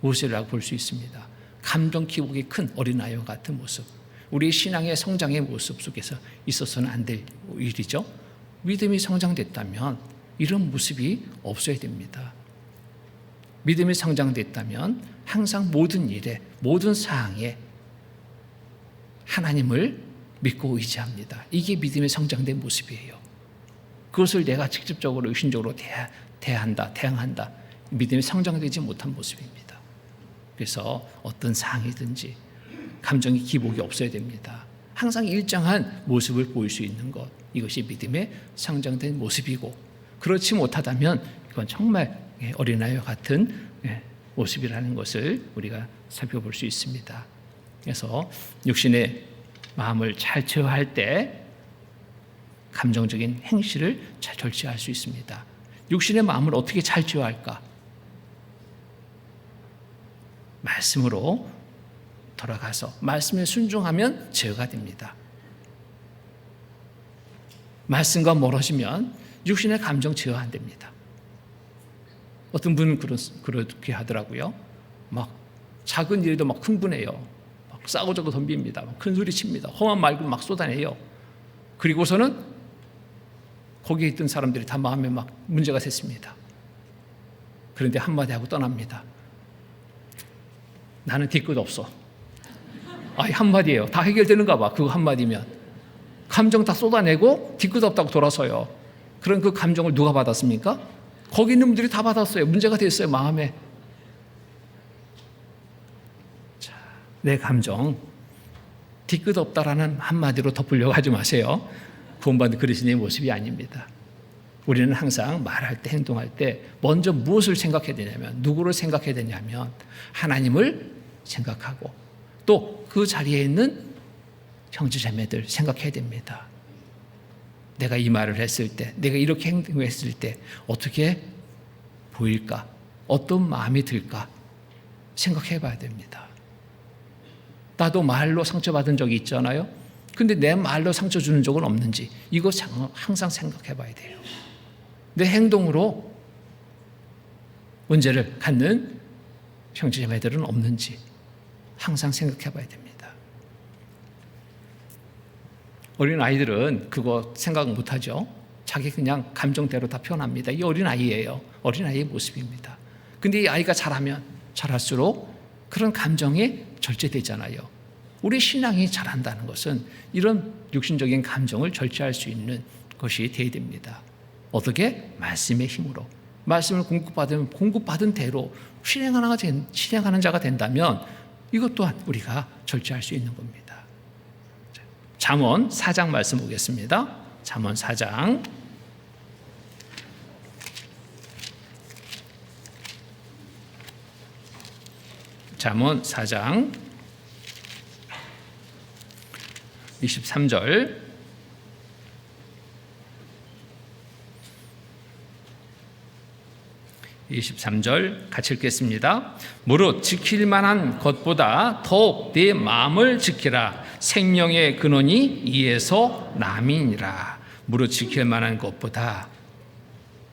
모습이라고 볼 수 있습니다. 감정 기복이 큰 어린아이와 같은 모습, 우리 신앙의 성장의 모습 속에서 있어서는 안 될 일이죠. 믿음이 성장됐다면 이런 모습이 없어야 됩니다. 믿음이 성장됐다면 항상 모든 일에, 모든 사항에 하나님을 믿고 의지합니다. 이게 믿음이 성장된 모습이에요. 그것을 내가 직접적으로 의심적으로 대항한다. 믿음이 성장되지 못한 모습입니다. 그래서 어떤 상황이든지 감정의 기복이 없어야 됩니다. 항상 일정한 모습을 보일 수 있는 것, 이것이 믿음의 성장된 모습이고, 그렇지 못하다면 이건 정말 어린아이와 같은 모습이라는 것을 우리가 살펴볼 수 있습니다. 그래서 육신의 마음을 잘 제어할 때 감정적인 행실을 잘 절제할 수 있습니다. 육신의 마음을 어떻게 잘 제어할까? 말씀으로 돌아가서 말씀에 순종하면 제어가 됩니다. 말씀과 멀어지면 육신의 감정 제어 안 됩니다. 어떤 분은 그렇게 하더라고요. 막 작은 일에도 막 흥분해요. 막 싸고자고 덤빕니다. 막 큰 소리 칩니다. 험한 말도 막 쏟아내요. 그리고서는 거기에 있던 사람들이 다 마음에 막 문제가 됐습니다. 그런데 한마디 하고 떠납니다. 나는 뒤끝 없어. 아이, 한마디예요. 다 해결되는가 봐. 그거 한마디면. 감정 다 쏟아내고 뒤끝 없다고 돌아서요. 그런 그 감정을 누가 받았습니까? 거기 있는 분들이 다 받았어요. 문제가 됐어요, 마음에. 자, 내 감정 뒤끝 없다라는 한마디로 덮으려고 하지 마세요. 구원받은 그리스도인의 모습이 아닙니다. 우리는 항상 말할 때, 행동할 때 먼저 무엇을 생각해야 되냐면, 누구를 생각해야 되냐면 하나님을 생각하고 또 그 자리에 있는 형제자매들 생각해야 됩니다. 내가 이 말을 했을 때, 내가 이렇게 행동했을 때 어떻게 보일까? 어떤 마음이 들까? 생각해 봐야 됩니다. 나도 말로 상처받은 적이 있잖아요. 근데 내 말로 상처 주는 적은 없는지 이거 항상 생각해 봐야 돼요. 내 행동으로 문제를 갖는 형제자매들은 없는지 항상 생각해 봐야 됩니다. 어린 아이들은 그거 생각 못 하죠. 자기 그냥 감정대로 다 표현합니다. 이 어린 아이예요. 어린 아이의 모습입니다. 근데 이 아이가 자라면 자랄수록 그런 감정이 절제되잖아요. 우리 신앙이 자란다는 것은 이런 육신적인 감정을 절제할 수 있는 것이 되어야 됩니다. 어떻게? 말씀의 힘으로. 말씀을 공급받은 대로 실행하는 자가 된다면 이것 또한 우리가 절제할 수 있는 겁니다. 잠언 4장 말씀 보겠습니다. 잠언 4장. 잠언 4장 23절. 같이 읽겠습니다. 무릇 지킬 만한 것보다 더욱 네 마음을 지키라. 생명의 근원이 이에서 남이니라. 무릇 지킬 만한 것보다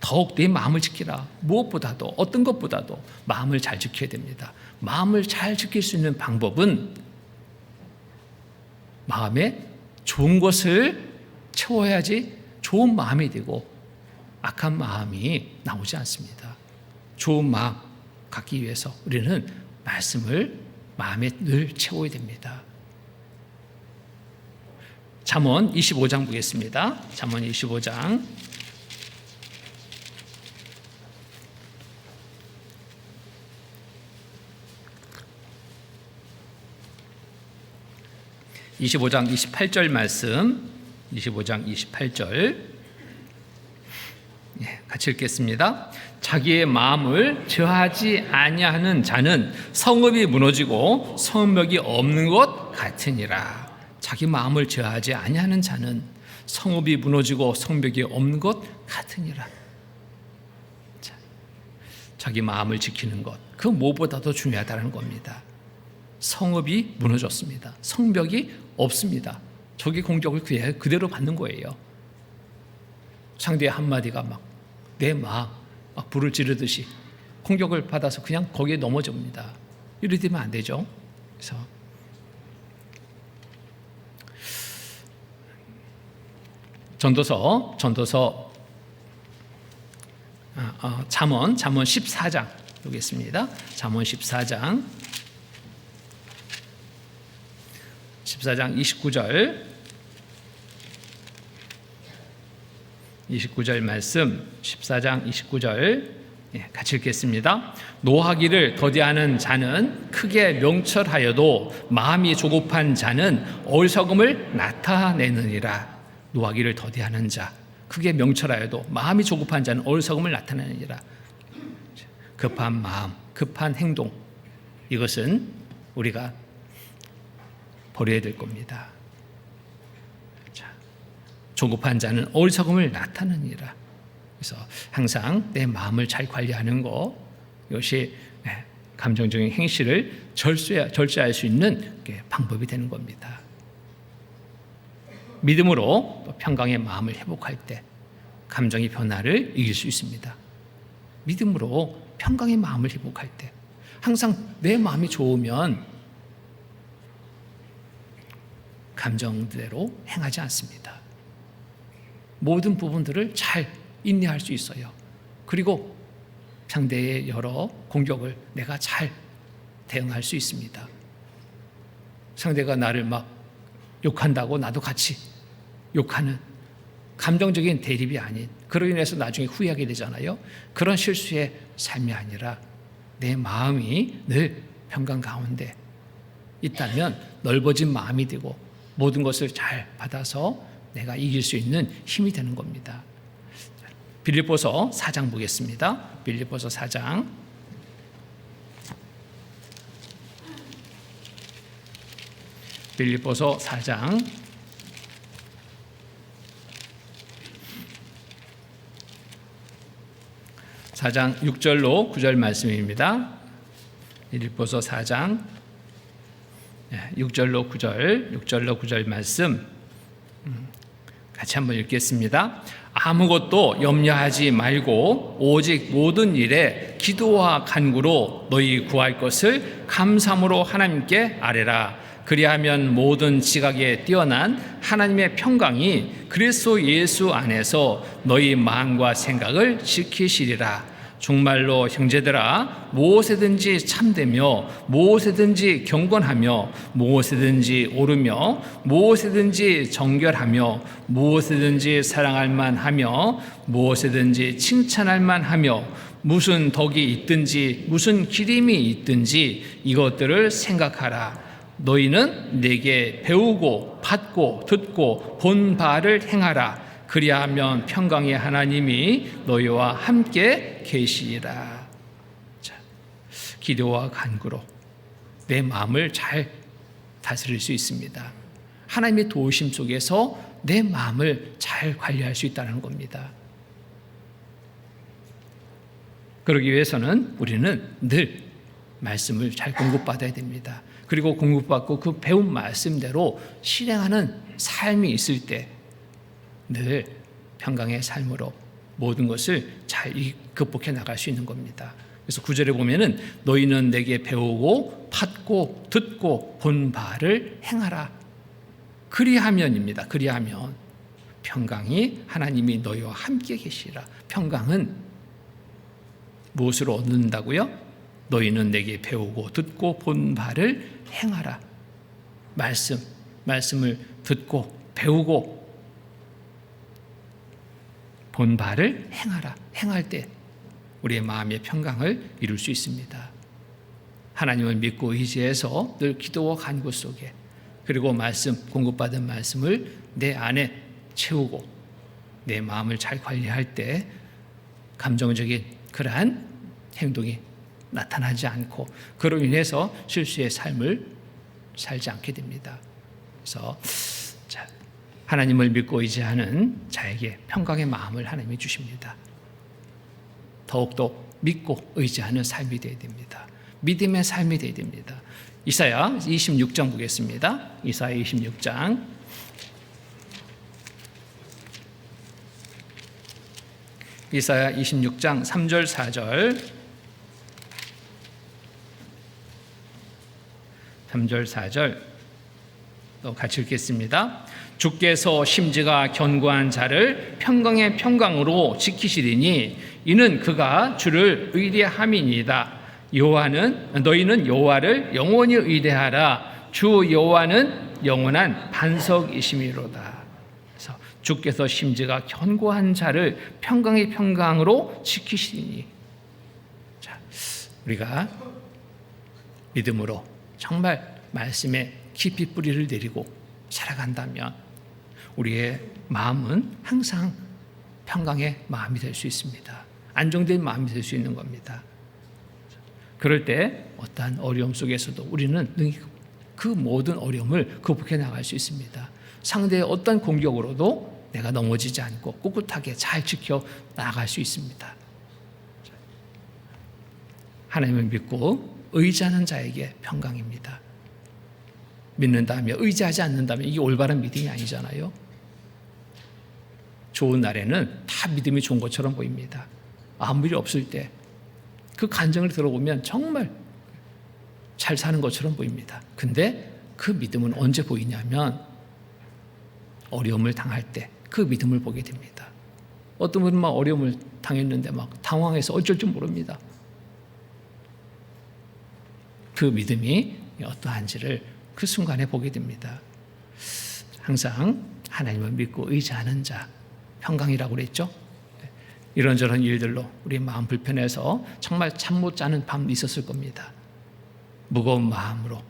더욱 네 마음을 지키라. 무엇보다도, 어떤 것보다도 마음을 잘 지켜야 됩니다. 마음을 잘 지킬 수 있는 방법은 마음에 좋은 것을 채워야지 좋은 마음이 되고 악한 마음이 나오지 않습니다. 좋은 마음 갖기 위해서 우리는 말씀을 마음에 늘 채워야 됩니다. 잠언 25장 보겠습니다. 잠언 25장 28절 말씀. 25장 28절 같이 읽겠습니다. 자기의 마음을 저하지 아니하는 자는 성읍이 무너지고 성벽이 없는 것 같으니라. 자기 마음을 저하지 아니하는 자는 성읍이 무너지고 성벽이 없는 것 같으니라. 자기 마음을 지키는 것, 그 무엇보다도 중요하다는 겁니다. 성읍이 무너졌습니다. 성벽이 없습니다. 적의 공격을 그대로 받는 거예요. 상대의 한마디가 막 내 마음 막 불을 지르듯이 공격을 받아서 그냥 거기에 넘어집니다. 이래 되면 안 되죠. 그래서 전도서 잠언 14장 보겠습니다. 잠언 14장 29절 말씀. 14장 29절 같이 읽겠습니다. 노하기를 더디하는 자는 크게 명철하여도 마음이 조급한 자는 어리석음을 나타내느니라. 노하기를 더디하는 자, 크게 명철하여도 마음이 조급한 자는 어리석음을 나타내느니라. 급한 마음, 급한 행동, 이것은 우리가 버려야 될 겁니다. 조급한 자는 어리석음을 나타내느니라. 그래서 항상 내 마음을 잘 관리하는 것, 이것이 감정적인 행실을 절제할 수 있는 방법이 되는 겁니다. 믿음으로 평강의 마음을 회복할 때 감정의 변화를 이길 수 있습니다. 믿음으로 평강의 마음을 회복할 때 항상 내 마음이 좋으면 감정대로 행하지 않습니다. 모든 부분들을 잘 인내할 수 있어요. 그리고 상대의 여러 공격을 내가 잘 대응할 수 있습니다. 상대가 나를 막 욕한다고 나도 같이 욕하는 감정적인 대립이 아닌, 그로 인해서 나중에 후회하게 되잖아요. 그런 실수의 삶이 아니라 내 마음이 늘 평강 가운데 있다면 넓어진 마음이 되고 모든 것을 잘 받아서 내가 이길 수 있는 힘이 되는 겁니다. 빌립보서 4장 보겠습니다. 빌립보서 4장. 빌립보서 4장 6절로 9절 말씀입니다. 빌립보서 4장 6절로 9절 말씀 같이 한번 읽겠습니다. 아무것도 염려하지 말고 오직 모든 일에 기도와 간구로 너희 구할 것을 감사함으로 하나님께 아뢰라. 그리하면 모든 지각에 뛰어난 하나님의 평강이 그리스도 예수 안에서 너희 마음과 생각을 지키시리라. 정말로 형제들아, 무엇에든지 참되며 무엇에든지 경건하며 무엇에든지 옳으며 무엇에든지 정결하며 무엇에든지 사랑할 만하며 무엇에든지 칭찬할 만하며 무슨 덕이 있든지 무슨 기림이 있든지 이것들을 생각하라. 너희는 내게 배우고 받고 듣고 본 바를 행하라. 그리하면 평강의 하나님이 너희와 함께 계시리라. 자, 기도와 간구로 내 마음을 잘 다스릴 수 있습니다. 하나님의 도우심 속에서 내 마음을 잘 관리할 수 있다는 겁니다. 그러기 위해서는 우리는 늘 말씀을 잘 공급받아야 됩니다. 그리고 공급받고 그 배운 말씀대로 실행하는 삶이 있을 때 늘 평강의 삶으로 모든 것을 잘 극복해 나갈 수 있는 겁니다. 그래서 9절에 보면은 너희는 내게 배우고 받고 듣고 본 바를 행하라. 그리하면입니다. 그리하면 평강이 하나님이 너희와 함께 계시라. 평강은 무엇으로 얻는다고요? 너희는 내게 배우고 듣고 본 바를 행하라. 말씀을 듣고 배우고 본 바를 행하라. 행할 때 우리의 마음의 평강을 이룰 수 있습니다. 하나님을 믿고 의지해서 늘 기도와 간구 속에, 그리고 공급받은 말씀을 내 안에 채우고 내 마음을 잘 관리할 때 감정적인 그러한 행동이 나타나지 않고 그로 인해서 실수의 삶을 살지 않게 됩니다. 그래서 하나님을 믿고 의지하는 자에게 평강의 마음을 하나님이 주십니다. 더욱더 믿고 의지하는 삶이 되어야 됩니다. 믿음의 삶이 되어야 됩니다. 이사야 26장 보겠습니다. 이사야 26장 3절 4절 3절 4절 또 같이 읽겠습니다. 주께서 심지가 견고한 자를 평강의 평강으로 지키시리니 이는 그가 주를 의뢰함이니이다. 너희는 여호와를 영원히 의뢰하라. 주 여호와는 영원한 반석이심이로다. 그래서 주께서 심지가 견고한 자를 평강의 평강으로 지키시리니, 자, 우리가 믿음으로 정말 말씀에 깊이 뿌리를 내리고 살아간다면 우리의 마음은 항상 평강의 마음이 될 수 있습니다. 안정된 마음이 될 수 있는 겁니다. 그럴 때 어떠한 어려움 속에서도 우리는 그 모든 어려움을 극복해 나갈 수 있습니다. 상대의 어떤 공격으로도 내가 넘어지지 않고 꿋꿋하게 잘 지켜 나갈 수 있습니다. 하나님을 믿고 의지하는 자에게 평강입니다. 믿는다며 의지하지 않는다면 이게 올바른 믿음이 아니잖아요. 좋은 날에는 다 믿음이 좋은 것처럼 보입니다. 아무 일이 없을 때 그 간증을 들어보면 정말 잘 사는 것처럼 보입니다. 근데 그 믿음은 언제 보이냐면 어려움을 당할 때 그 믿음을 보게 됩니다. 어떤 분은 막 어려움을 당했는데 막 당황해서 어쩔 줄 모릅니다. 그 믿음이 어떠한지를 그 순간에 보게 됩니다. 항상 하나님을 믿고 의지하는 자, 평강이라고 그랬죠. 이런저런 일들로 우리 마음 불편해서 정말 잠 못 자는 밤 있었을 겁니다. 무거운 마음으로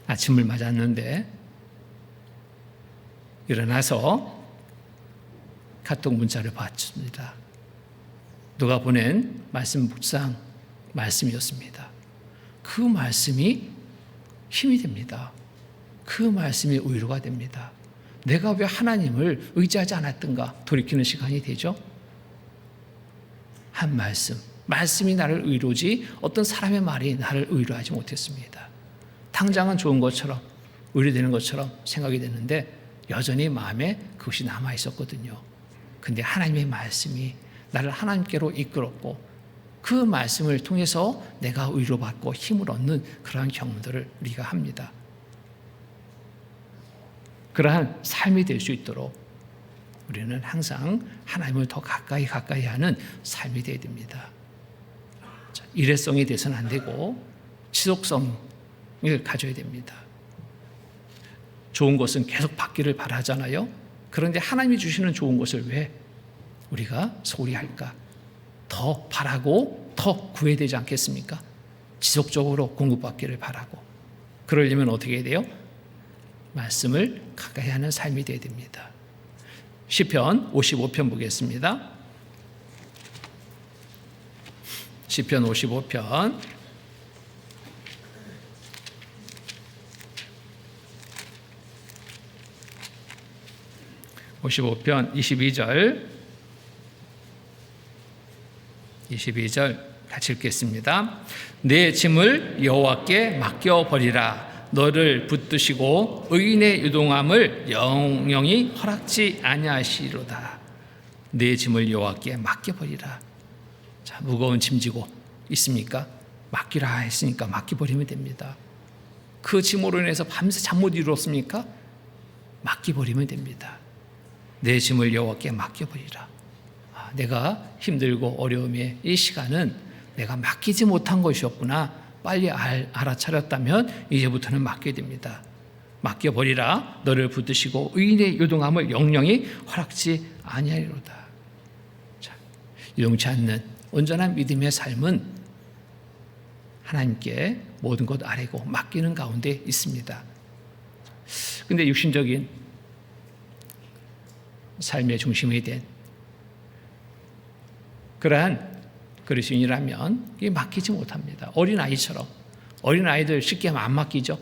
아침을 맞았는데 일어나서 카톡 문자를 받습니다. 누가 보낸 말씀 묵상 말씀이었습니다. 그 말씀이 힘이 됩니다. 그 말씀이 위로가 됩니다. 내가 왜 하나님을 의지하지 않았던가 돌이키는 시간이 되죠. 한 말씀이 나를 위로지 어떤 사람의 말이 나를 위로하지 못했습니다. 당장은 좋은 것처럼 위로되는 것처럼 생각이 됐는데 여전히 마음에 그것이 남아 있었거든요. 근데 하나님의 말씀이 나를 하나님께로 이끌었고 그 말씀을 통해서 내가 위로받고 힘을 얻는 그러한 경험들을 우리가 합니다. 그러한 삶이 될 수 있도록 우리는 항상 하나님을 더 가까이 하는 삶이 되어야 됩니다. 일회성이 돼서는 안 되고 지속성을 가져야 됩니다. 좋은 것은 계속 받기를 바라잖아요. 그런데 하나님이 주시는 좋은 것을 왜 우리가 소홀히 할까? 더 바라고 더 구해야 되지 않겠습니까? 지속적으로 공급받기를 바라고. 그러려면 어떻게 해야 돼요? 말씀을 가까이 하는 삶이 되어야 됩니다. 시편 55편 보겠습니다. 시편 55편 22절 같이 읽겠습니다. 내 짐을 여호와께 맡겨버리라. 너를 붙드시고 의인의 유동함을 영영히 허락지 아니하시리로다. 내 짐을 여호와께 맡겨버리라. 자, 무거운 짐 지고 있습니까? 맡기라 했으니까 맡겨버리면 됩니다. 그 짐으로 인해서 밤새 잠 못 이루었습니까? 맡겨버리면 됩니다. 내 짐을 여호와께 맡겨버리라. 내가 힘들고 어려움의 이 시간은 내가 맡기지 못한 것이었구나. 빨리 알아차렸다면 이제부터는 맡겨야 됩니다. 맡겨버리라. 너를 붙드시고 의인의 요동함을 영영히 허락지 아니하리로다. 자, 요동치 않는 온전한 믿음의 삶은 하나님께 모든 것 아뢰고 맡기는 가운데 있습니다. 그런데 육신적인 삶의 중심이 된 그러한 그리스도인이라면 이게 맡기지 못합니다. 어린아이처럼. 어린아이들 쉽게 하면 안 맡기죠.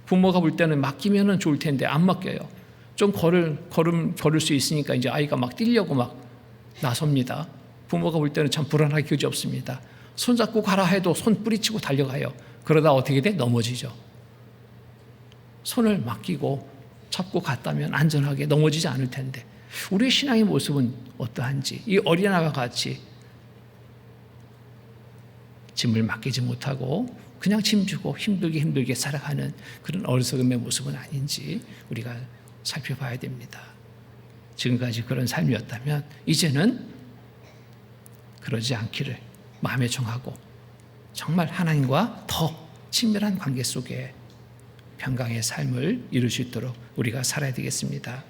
부모가 볼 때는 맡기면 좋을 텐데 안 맡겨요. 좀 걸을 수 있으니까 이제 아이가 막 뛰려고 막 나섭니다. 부모가 볼 때는 참 불안하게 그지없습니다. 손잡고 가라 해도 손 뿌리치고 달려가요. 그러다 어떻게 돼? 넘어지죠. 손을 맡기고 잡고 갔다면 안전하게 넘어지지 않을 텐데 우리의 신앙의 모습은 어떠한지 이 어린아이와 같이 짐을 맡기지 못하고 그냥 짐주고 힘들게 살아가는 그런 어리석음의 모습은 아닌지 우리가 살펴봐야 됩니다. 지금까지 그런 삶이었다면 이제는 그러지 않기를 마음에 정하고 정말 하나님과 더 친밀한 관계 속에 평강의 삶을 이룰 수 있도록 우리가 살아야 되겠습니다.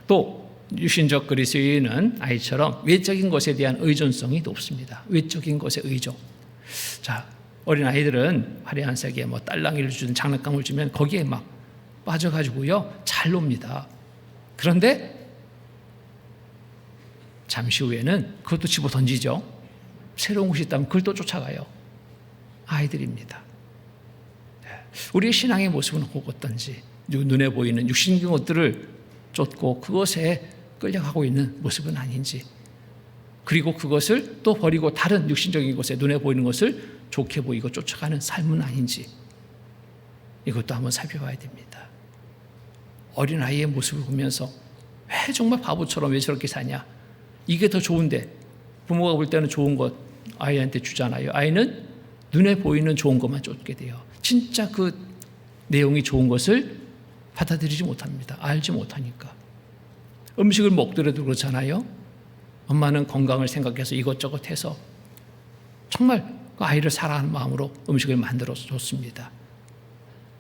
또 육신적 그리스도인은 아이처럼 외적인 것에 대한 의존성이 높습니다. 외적인 것에 의존. 자, 어린 아이들은 화려한 세계 딸랑이를 주든 장난감을 주면 거기에 막 빠져가지고요 잘 놉니다. 그런데 잠시 후에는 그것도 집어 던지죠. 새로운 것이 있다면 그걸 또 쫓아가요. 아이들입니다. 우리의 신앙의 모습은 꼭 어떤지 눈에 보이는 육신적인 것들을 쫓고 그것에 끌려가고 있는 모습은 아닌지 그리고 그것을 또 버리고 다른 육신적인 것에 눈에 보이는 것을 좋게 보이고 쫓아가는 삶은 아닌지 이것도 한번 살펴봐야 됩니다. 어린아이의 모습을 보면서 왜 정말 바보처럼 왜 저렇게 사냐 이게 더 좋은데 부모가 볼 때는 좋은 것 아이한테 주잖아요. 아이는 눈에 보이는 좋은 것만 쫓게 돼요. 진짜 그 내용이 좋은 것을 받아들이지 못합니다. 알지 못하니까. 음식을 먹더라도 그렇잖아요. 엄마는 건강을 생각해서 이것저것 해서 정말 그 아이를 사랑하는 마음으로 음식을 만들어 줬습니다.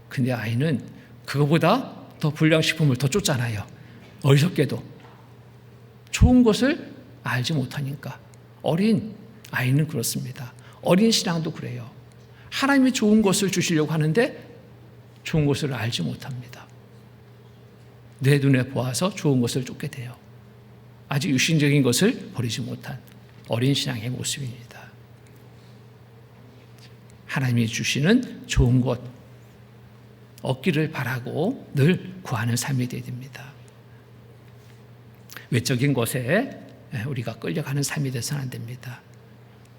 근데 아이는 그거보다 더 불량식품을 더 쫓잖아요. 어리석게도. 좋은 것을 알지 못하니까. 어린 아이는 그렇습니다. 어린 신앙도 그래요. 하나님이 좋은 것을 주시려고 하는데 좋은 것을 알지 못합니다. 내 눈에 보아서 좋은 것을 쫓게 돼요. 아직 육신적인 것을 버리지 못한 어린 신앙의 모습입니다. 하나님이 주시는 좋은 것 얻기를 바라고 늘 구하는 삶이 되어야 됩니다. 외적인 것에 우리가 끌려가는 삶이 되서는 안 됩니다.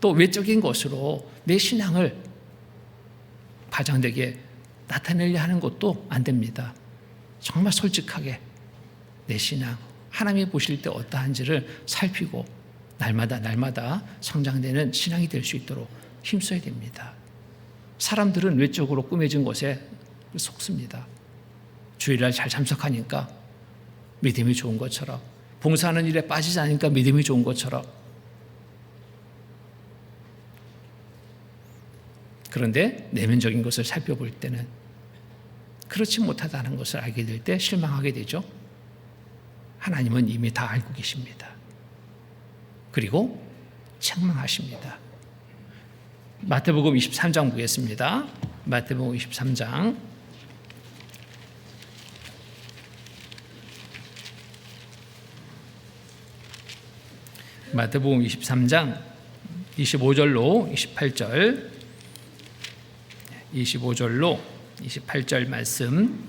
또 외적인 것으로 내 신앙을 과장되게 나타내려 하는 것도 안 됩니다. 정말 솔직하게 내 신앙, 하나님이 보실 때 어떠한지를 살피고 날마다 성장되는 신앙이 될 수 있도록 힘써야 됩니다. 사람들은 외적으로 꾸며진 것에 속습니다. 주일날 잘 참석하니까 믿음이 좋은 것처럼, 봉사하는 일에 빠지지 않으니까 믿음이 좋은 것처럼. 그런데 내면적인 것을 살펴볼 때는 그렇지 못하다는 것을 알게 될 때 실망하게 되죠. 하나님은 이미 다 알고 계십니다. 그리고 책망하십니다. 마태복음 23장 보겠습니다. 마태복음 23장 마태복음 23장 25절로 28절 말씀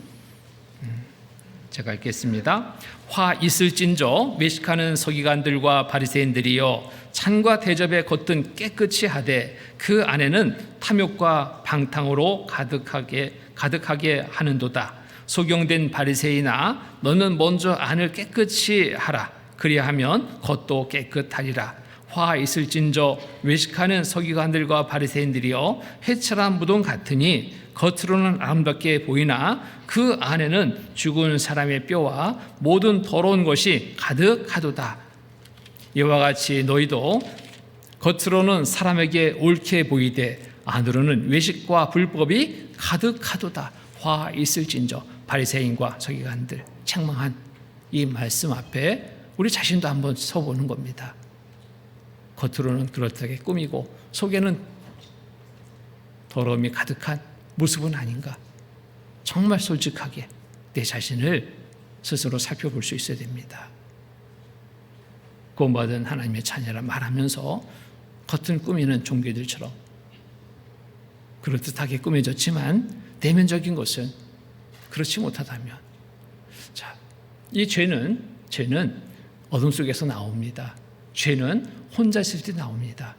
제가 읽겠습니다. 화 있을진저 외식하는 서기관들과 바리새인들이여 찬과 대접에 겉은 깨끗이 하되 그 안에는 탐욕과 방탕으로 가득하게 하는도다. 소경된 바리새인아 너는 먼저 안을 깨끗이 하라. 그리하면 겉도 깨끗하리라. 화 있을진저 외식하는 서기관들과 바리새인들이여 해찰한 무덤 같으니 겉으로는 아름답게 보이나 그 안에는 죽은 사람의 뼈와 모든 더러운 것이 가득하도다. 이와 같이 너희도 겉으로는 사람에게 옳게 보이되 안으로는 외식과 불법이 가득하도다. 화 있을진저 바리새인과 서기관들 책망한 이 말씀 앞에 우리 자신도 한번 서보는 겁니다. 겉으로는 그렇게 꾸미고 속에는 더러움이 가득한 모습은 아닌가? 정말 솔직하게 내 자신을 스스로 살펴볼 수 있어야 됩니다. 구원받은 하나님의 자녀라 말하면서 겉은 꾸미는 종교들처럼 그럴듯하게 꾸며졌지만 내면적인 것은 그렇지 못하다면, 자, 이 죄는 어둠 속에서 나옵니다. 죄는 혼자 있을 때 나옵니다.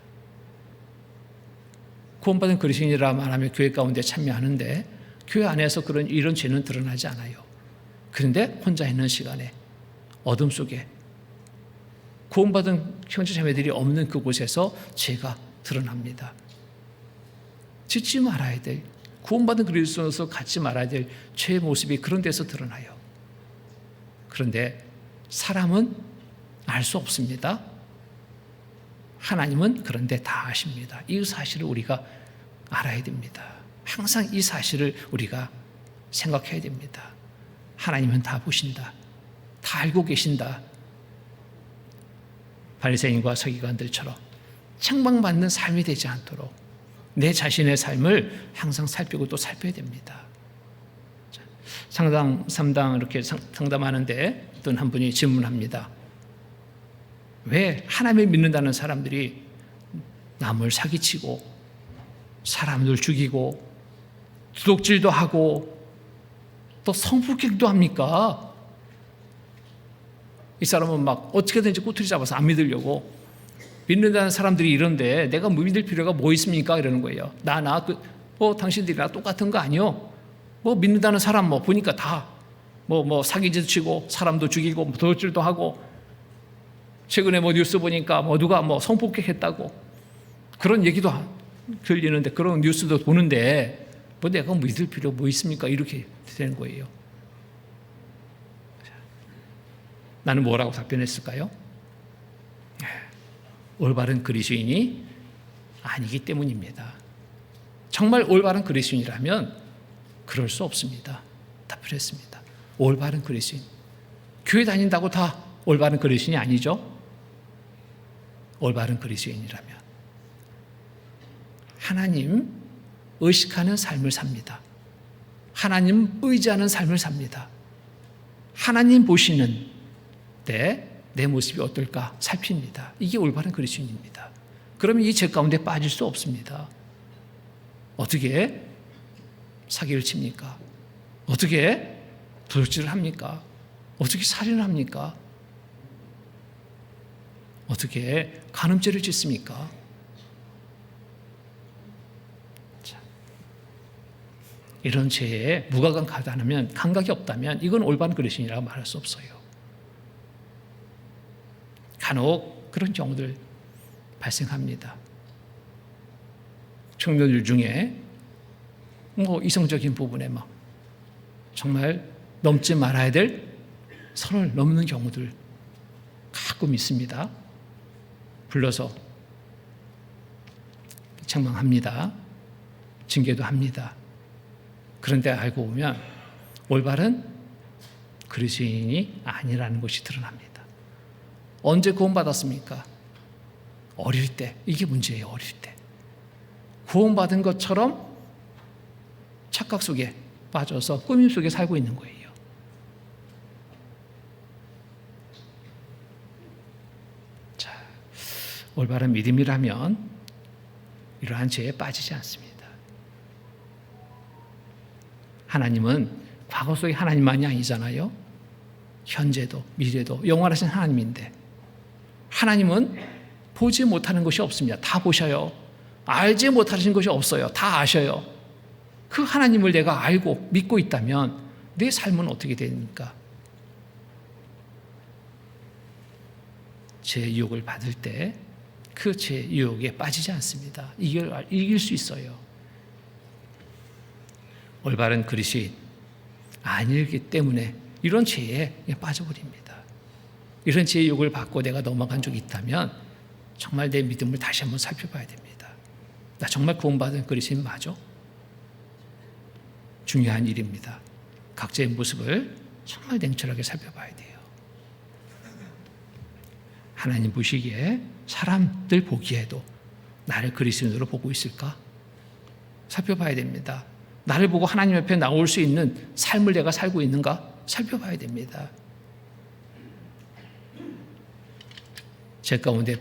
구원받은 그리스도인이라 말하며 교회 가운데 참여하는데 교회 안에서 이런 죄는 드러나지 않아요. 그런데 혼자 있는 시간에 어둠 속에 구원받은 형제 자매들이 없는 그곳에서 죄가 드러납니다. 짓지 말아야 될, 구원받은 그리스도인으로서 갖지 말아야 될 죄의 모습이 그런 데서 드러나요. 그런데 사람은 알 수 없습니다. 하나님은 그런데 다 아십니다. 이 사실을 우리가 알아야 됩니다. 항상 이 사실을 우리가 생각해야 됩니다. 하나님은 다 보신다. 다 알고 계신다. 바리새인과 서기관들처럼 책망받는 삶이 되지 않도록 내 자신의 삶을 항상 살피고 또 살펴야 됩니다. 상담 3당 이렇게 상담하는데 어떤 한 분이 질문합니다. 왜 하나님을 믿는다는 사람들이 남을 사기치고 사람들 죽이고 도둑질도 하고 또 성폭행도 합니까? 이 사람은 막 어떻게든지 꼬투리 잡아서 안 믿으려고 믿는다는 사람들이 이런데 내가 믿을 필요가 뭐 있습니까? 이러는 거예요. 당신들이랑 똑같은 거 아니요? 믿는다는 사람 보니까 다 사기질도 치고 사람도 죽이고 도둑질도 하고 최근에 뉴스 보니까 누가 성폭행했다고 그런 얘기도 들리는데 그런 뉴스도 보는데 내가 믿을 필요 뭐 있습니까? 이렇게 되는 거예요. 나는 뭐라고 답변했을까요? 올바른 그리스도인이 아니기 때문입니다. 정말 올바른 그리스도인이라면 그럴 수 없습니다. 답변했습니다. 올바른 그리스도인. 교회 다닌다고 다 올바른 그리스도인이 아니죠? 올바른 그리스도인이라면 하나님 의식하는 삶을 삽니다. 하나님 의지하는 삶을 삽니다. 하나님 보시는 때 내 모습이 어떨까 살핍니다. 이게 올바른 그리스도인입니다. 그러면 이 죄 가운데 빠질 수 없습니다. 어떻게 사기를 칩니까? 어떻게 도둑질을 합니까? 어떻게 살인을 합니까? 어떻게 간음죄를 짓습니까? 이런 죄에 무감각 가다하면 감각이 없다면 이건 올바른 그리스도인이라고 말할 수 없어요. 간혹 그런 경우들 발생합니다. 청년들 중에 이성적인 부분에 정말 넘지 말아야 될 선을 넘는 경우들 가끔 있습니다. 불러서 책망합니다. 징계도 합니다. 그런데 알고 보면 올바른 그리스도인이 아니라는 것이 드러납니다. 언제 구원받았습니까? 어릴 때. 이게 문제예요. 어릴 때. 구원받은 것처럼 착각 속에 빠져서 꾸밈 속에 살고 있는 거예요. 자, 올바른 믿음이라면 이러한 죄에 빠지지 않습니다. 하나님은 과거 속의 하나님만이 아니잖아요. 현재도 미래도 영원하신 하나님인데 하나님은 보지 못하는 것이 없습니다. 다 보셔요. 알지 못하신 것이 없어요. 다 아셔요. 그 하나님을 내가 알고 믿고 있다면 내 삶은 어떻게 됩니까? 제 유혹을 받을 때 그 제 유혹에 빠지지 않습니다. 이길 수 있어요. 올바른 그리스도인 아니기 때문에 이런 죄에 빠져버립니다. 이런 죄의 유혹을 받고 내가 넘어간 적이 있다면 정말 내 믿음을 다시 한번 살펴봐야 됩니다. 나 정말 구원받은 그리스도인 맞아? 중요한 일입니다. 각자의 모습을 정말 냉철하게 살펴봐야 돼요. 하나님 보시기에 사람들 보기에도 나를 그리스도인으로 보고 있을까? 살펴봐야 됩니다. 나를 보고 하나님 옆에 나올 수 있는 삶을 내가 살고 있는가? 살펴봐야 됩니다. 죄 가운데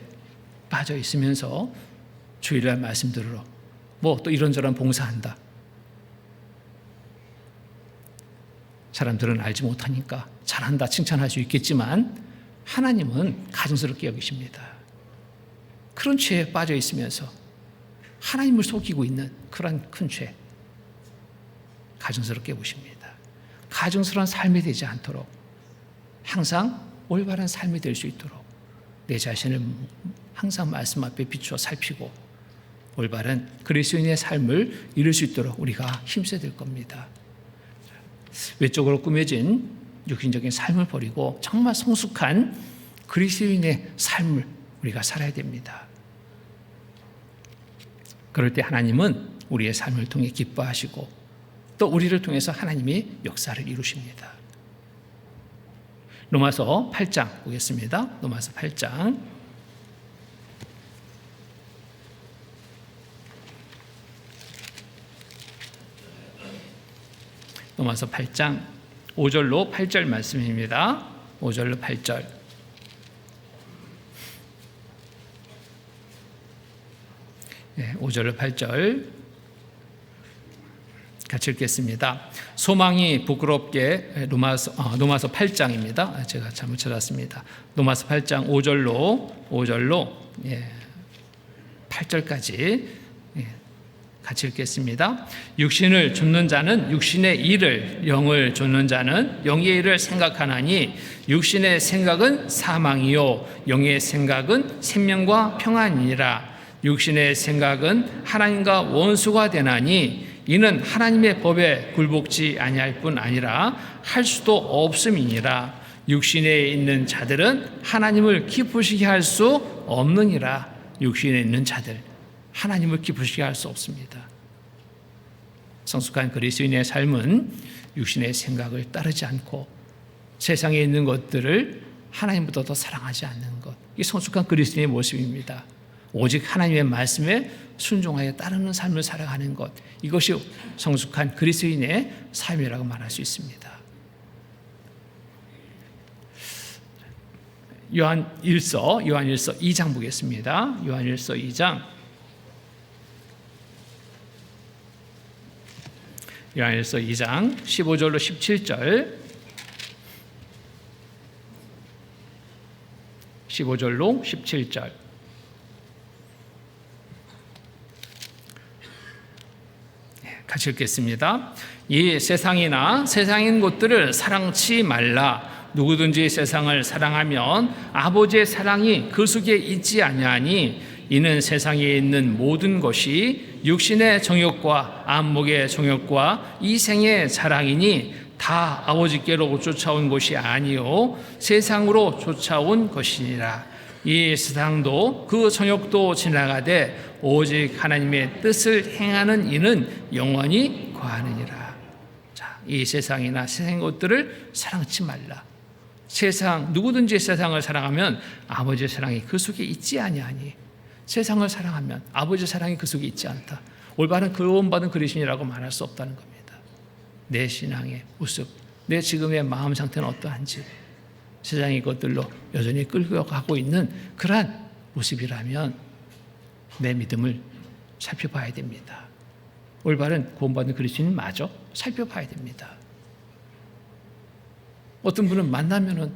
빠져 있으면서 주일날 말씀 들으러 또 이런저런 봉사한다. 사람들은 알지 못하니까 잘한다 칭찬할 수 있겠지만 하나님은 가증스럽게 여기십니다. 그런 죄에 빠져 있으면서 하나님을 속이고 있는 그런 큰 죄 가증스럽게 보십니다. 가증스러운 삶이 되지 않도록 항상 올바른 삶이 될 수 있도록 내 자신을 항상 말씀 앞에 비추어 살피고 올바른 그리스도인의 삶을 이룰 수 있도록 우리가 힘써야 될 겁니다. 외적으로 꾸며진 육신적인 삶을 버리고 정말 성숙한 그리스도인의 삶을 우리가 살아야 됩니다. 그럴 때 하나님은 우리의 삶을 통해 기뻐하시고 또 우리를 통해서 하나님이 역사를 이루십니다. 로마서 8장 보겠습니다. 로마서 8장 로마서 8장 5절로 8절 말씀입니다. 5절로 8절. 네, 5절로 8절 같이 읽겠습니다. 소망이 부끄럽게 로마서 8장입니다. 제가 잘못 찾았습니다. 로마서 8장 5절로 8절까지 같이 읽겠습니다. 육신을 좇는 자는 육신의 일을, 영을 좇는 자는 영의 일을 생각하나니 육신의 생각은 사망이요 영의 생각은 생명과 평안이니라. 육신의 생각은 하나님과 원수가 되나니 이는 하나님의 법에 굴복지 아니할 뿐 아니라 할 수도 없음이니라. 육신에 있는 자들은 하나님을 기쁘시게 할 수 없느니라. 육신에 있는 자들, 하나님을 기쁘시게 할 수 없습니다. 성숙한 그리스도인의 삶은 육신의 생각을 따르지 않고 세상에 있는 것들을 하나님보다 더 사랑하지 않는 것, 이게 성숙한 그리스도인의 모습입니다. 오직 하나님의 말씀에 순종하여 따르는 삶을 살아가는 것, 이것이 성숙한 그리스도인의 삶이라고 말할 수 있습니다. 요한일서 2장 보겠습니다. 요한일서 2장 15절로 17절, 15절로 17절. 같이 읽겠습니다. 이 세상이나 세상인 것들을 사랑치 말라. 누구든지 세상을 사랑하면 아버지의 사랑이 그 속에 있지 아니하니 이는 세상에 있는 모든 것이 육신의 정욕과 안목의 정욕과 이생의 자랑이니 다 아버지께로 쫓아온 것이 아니요 세상으로 쫓아온 것이니라. 이 세상도 그 정욕도 지나가되 오직 하나님의 뜻을 행하는 이는 영원히 거하느니라. 자, 이 세상이나 세상의 것들을 사랑치 말라. 세상, 누구든지 세상을 사랑하면 아버지의 사랑이 그 속에 있지 아니하니, 세상을 사랑하면 아버지의 사랑이 그 속에 있지 않다. 올바른 구원받은 그리스도인이라고 말할 수 없다는 겁니다. 내 신앙의 모습, 내 지금의 마음 상태는 어떠한지, 세상의 것들로 여전히 끌고 가고 있는 그러한 모습이라면 내 믿음을 살펴봐야 됩니다. 올바른 구원받은 그리스도인 마저 살펴봐야 됩니다. 어떤 분은 만나면은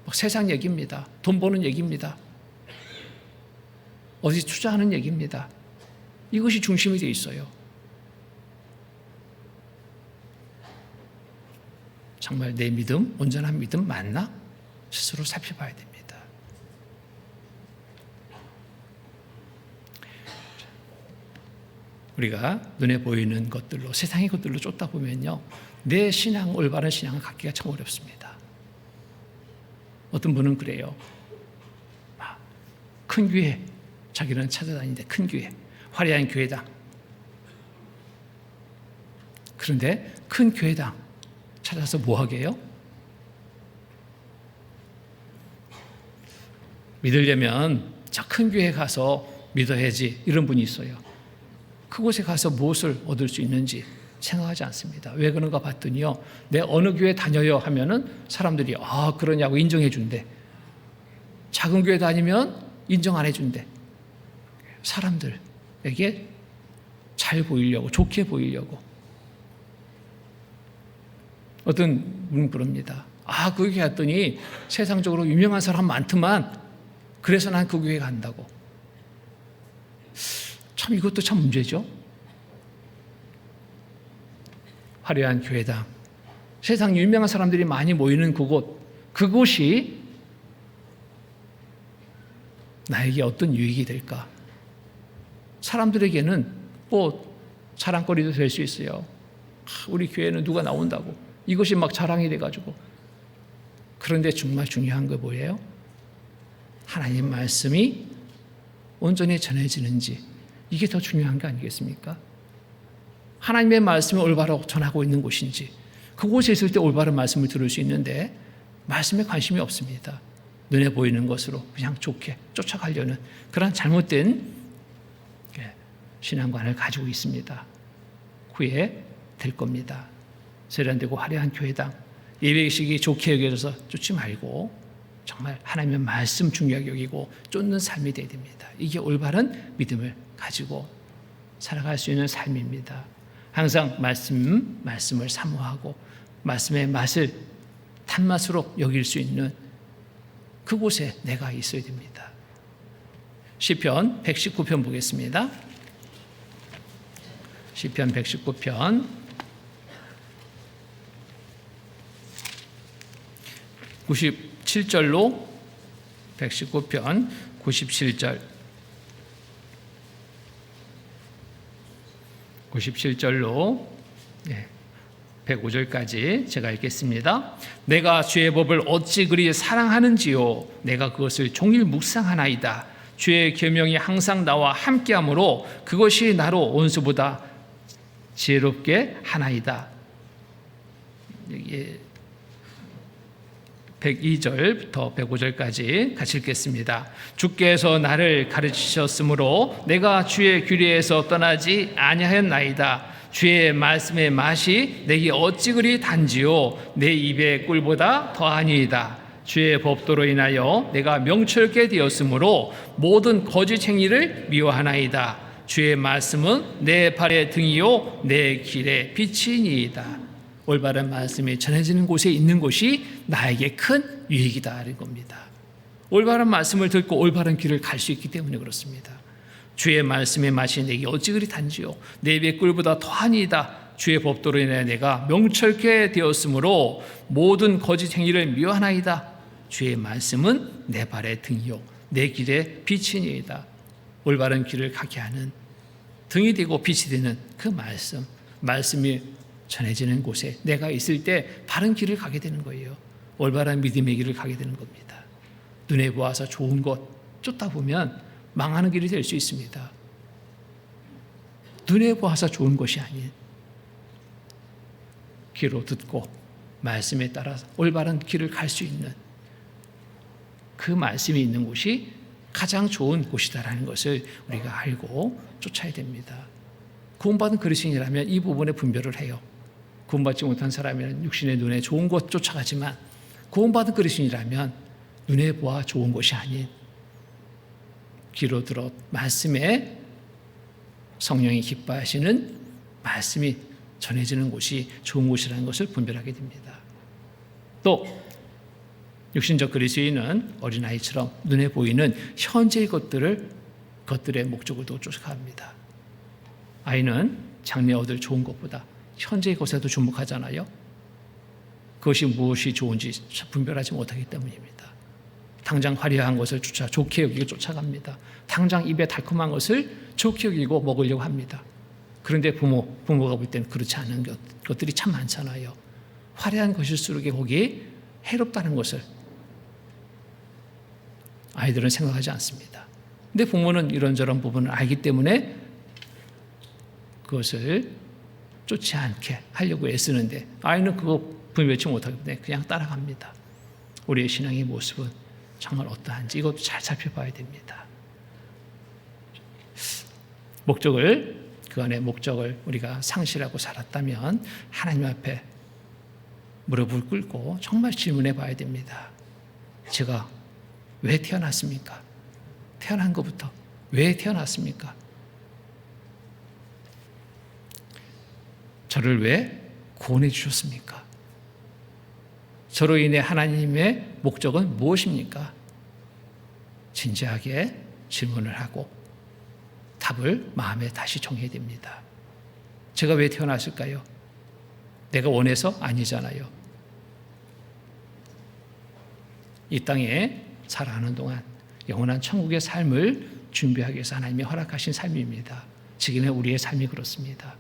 막 세상 얘기입니다. 돈 버는 얘기입니다. 어디 투자하는 얘기입니다. 이것이 중심이 되어 있어요. 정말 내 믿음, 온전한 믿음 맞나? 스스로 살펴봐야 됩니다. 우리가 눈에 보이는 것들로, 세상의 것들로 쫓다 보면요, 내 신앙, 올바른 신앙을 갖기가 참 어렵습니다. 어떤 분은 그래요. 큰 교회, 자기는 찾아다니는데 큰 교회, 화려한 교회당. 그런데 큰 교회당 찾아서 뭐 하게 해요? 믿으려면 저 큰 교회 가서 믿어야지, 이런 분이 있어요. 그곳에 가서 무엇을 얻을 수 있는지 생각하지 않습니다. 왜 그런가 봤더니요, 내 어느 교회 다녀요 하면은 사람들이 그러냐고 인정해 준대. 작은 교회 다니면 인정 안 해준대. 사람들에게 잘 보이려고, 좋게 보이려고. 어떤 분은 그럽니다. 그 교회 갔더니 세상적으로 유명한 사람 많더만, 그래서 난 그 교회 간다고. 참, 이것도 참 문제죠. 화려한 교회당, 세상 유명한 사람들이 많이 모이는 그곳이 나에게 어떤 유익이 될까? 사람들에게는 자랑거리도 될 수 있어요. 우리 교회는 누가 나온다고. 이것이 막 자랑이 돼가지고. 그런데 정말 중요한 거 뭐예요? 하나님 말씀이 온전히 전해지는지, 이게 더 중요한 거 아니겠습니까? 하나님의 말씀을 올바로 전하고 있는 곳인지, 그곳에 있을 때 올바른 말씀을 들을 수 있는데 말씀에 관심이 없습니다. 눈에 보이는 것으로 그냥 좋게 쫓아가려는 그런 잘못된 신앙관을 가지고 있습니다. 후회 될 겁니다. 세련되고 화려한 교회당, 예배의식이 좋게 여겨져서 쫓지 말고 정말 하나님의 말씀 중요하게 여기고 쫓는 삶이 되어야 됩니다. 이게 올바른 믿음을 가지고 살아갈 수 있는 삶입니다. 항상 말씀을 사모하고 말씀의 맛을 단맛으로 여길 수 있는 그곳에 내가 있어야 됩니다. 시편 119편 보겠습니다. 시편 119편 97절로 119편 97절 97절로 105절까지 제가 읽겠습니다. 내가 주의 법을 어찌 그리 사랑하는지요. 내가 그것을 종일 묵상하나이다. 주의 계명이 항상 나와 함께하므로 그것이 나로 원수보다 지혜롭게 하나이다. 여기 102절부터 105절까지 같이 읽겠습니다. 주께서 나를 가르치셨으므로 내가 주의 규례에서 떠나지 아니하였나이다. 주의 말씀의 맛이 내게 어찌 그리 단지요. 내 입의 꿀보다 더하니이다. 주의 법도로 인하여 내가 명철케 되었으므로 모든 거짓 행위를 미워하나이다. 주의 말씀은 내 발의 등이요 내 길의 빛이니이다. 올바른 말씀이 전해지는 곳에 있는 것이 나에게 큰 유익이다 하는 겁니다. 올바른 말씀을 듣고 올바른 길을 갈 수 있기 때문에 그렇습니다. 주의 말씀의 맛이 내게 어찌 그리 단지요 내 입의 꿀보다 더하니이다. 주의 법도로 인하여 내가 명철케 되었으므로 모든 거짓 행위를 미워하나이다. 주의 말씀은 내 발의 등이요 내 길의 빛이니이다. 올바른 길을 가게 하는 등이 되고 빛이 되는 그 말씀이 전해지는 곳에 내가 있을 때 바른 길을 가게 되는 거예요. 올바른 믿음의 길을 가게 되는 겁니다. 눈에 보아서 좋은 것 쫓다 보면 망하는 길이 될 수 있습니다. 눈에 보아서 좋은 것이 아닌 귀로 듣고 말씀에 따라서 올바른 길을 갈 수 있는 그 말씀이 있는 곳이 가장 좋은 곳이다라는 것을 우리가 알고 쫓아야 됩니다. 구원받은 그리스도인이라면 이 부분에 분별을 해요. 구원받지 못한 사람이면 육신의 눈에 좋은 것 쫓아가지만 구원받은 그리스도인이라면 눈에 보아 좋은 것이 아닌 귀로 들어 말씀에 성령이 기뻐하시는 말씀이 전해지는 곳이 좋은 곳이라는 것을 분별하게 됩니다. 또 육신적 그리스도인은 어린아이처럼 눈에 보이는 현재의 것들의 목적을 또 쫓아갑니다. 아이는 장래 얻을 좋은 것보다 현재의 것에도 주목하잖아요. 그것이 무엇이 좋은지 분별하지 못하기 때문입니다. 당장 화려한 것을 좋게 여기고 쫓아갑니다. 당장 입에 달콤한 것을 좋게 여기고 먹으려고 합니다. 그런데 부모가 볼 때는 그렇지 않은 것들이 참 많잖아요. 화려한 것일수록 거기에 해롭다는 것을 아이들은 생각하지 않습니다. 근데 부모는 이런저런 부분을 알기 때문에 그것을 쫓지 않게 하려고 애쓰는데 아이는 그거 분별치 못하기 때문에 그냥 따라갑니다. 우리의 신앙의 모습은 정말 어떠한지 이것도 잘 살펴봐야 됩니다. 그 안에 목적을 우리가 상실하고 살았다면 하나님 앞에 무릎을 꿇고 정말 질문해 봐야 됩니다. 제가 왜 태어났습니까? 태어난 것부터 왜 태어났습니까? 저를 왜 구원해 주셨습니까? 저로 인해 하나님의 목적은 무엇입니까? 진지하게 질문을 하고 답을 마음에 다시 정해야 됩니다. 제가 왜 태어났을까요? 내가 원해서 아니잖아요. 이 땅에 살아가는 동안 영원한 천국의 삶을 준비하기 위해서 하나님이 허락하신 삶입니다. 지금의 우리의 삶이 그렇습니다.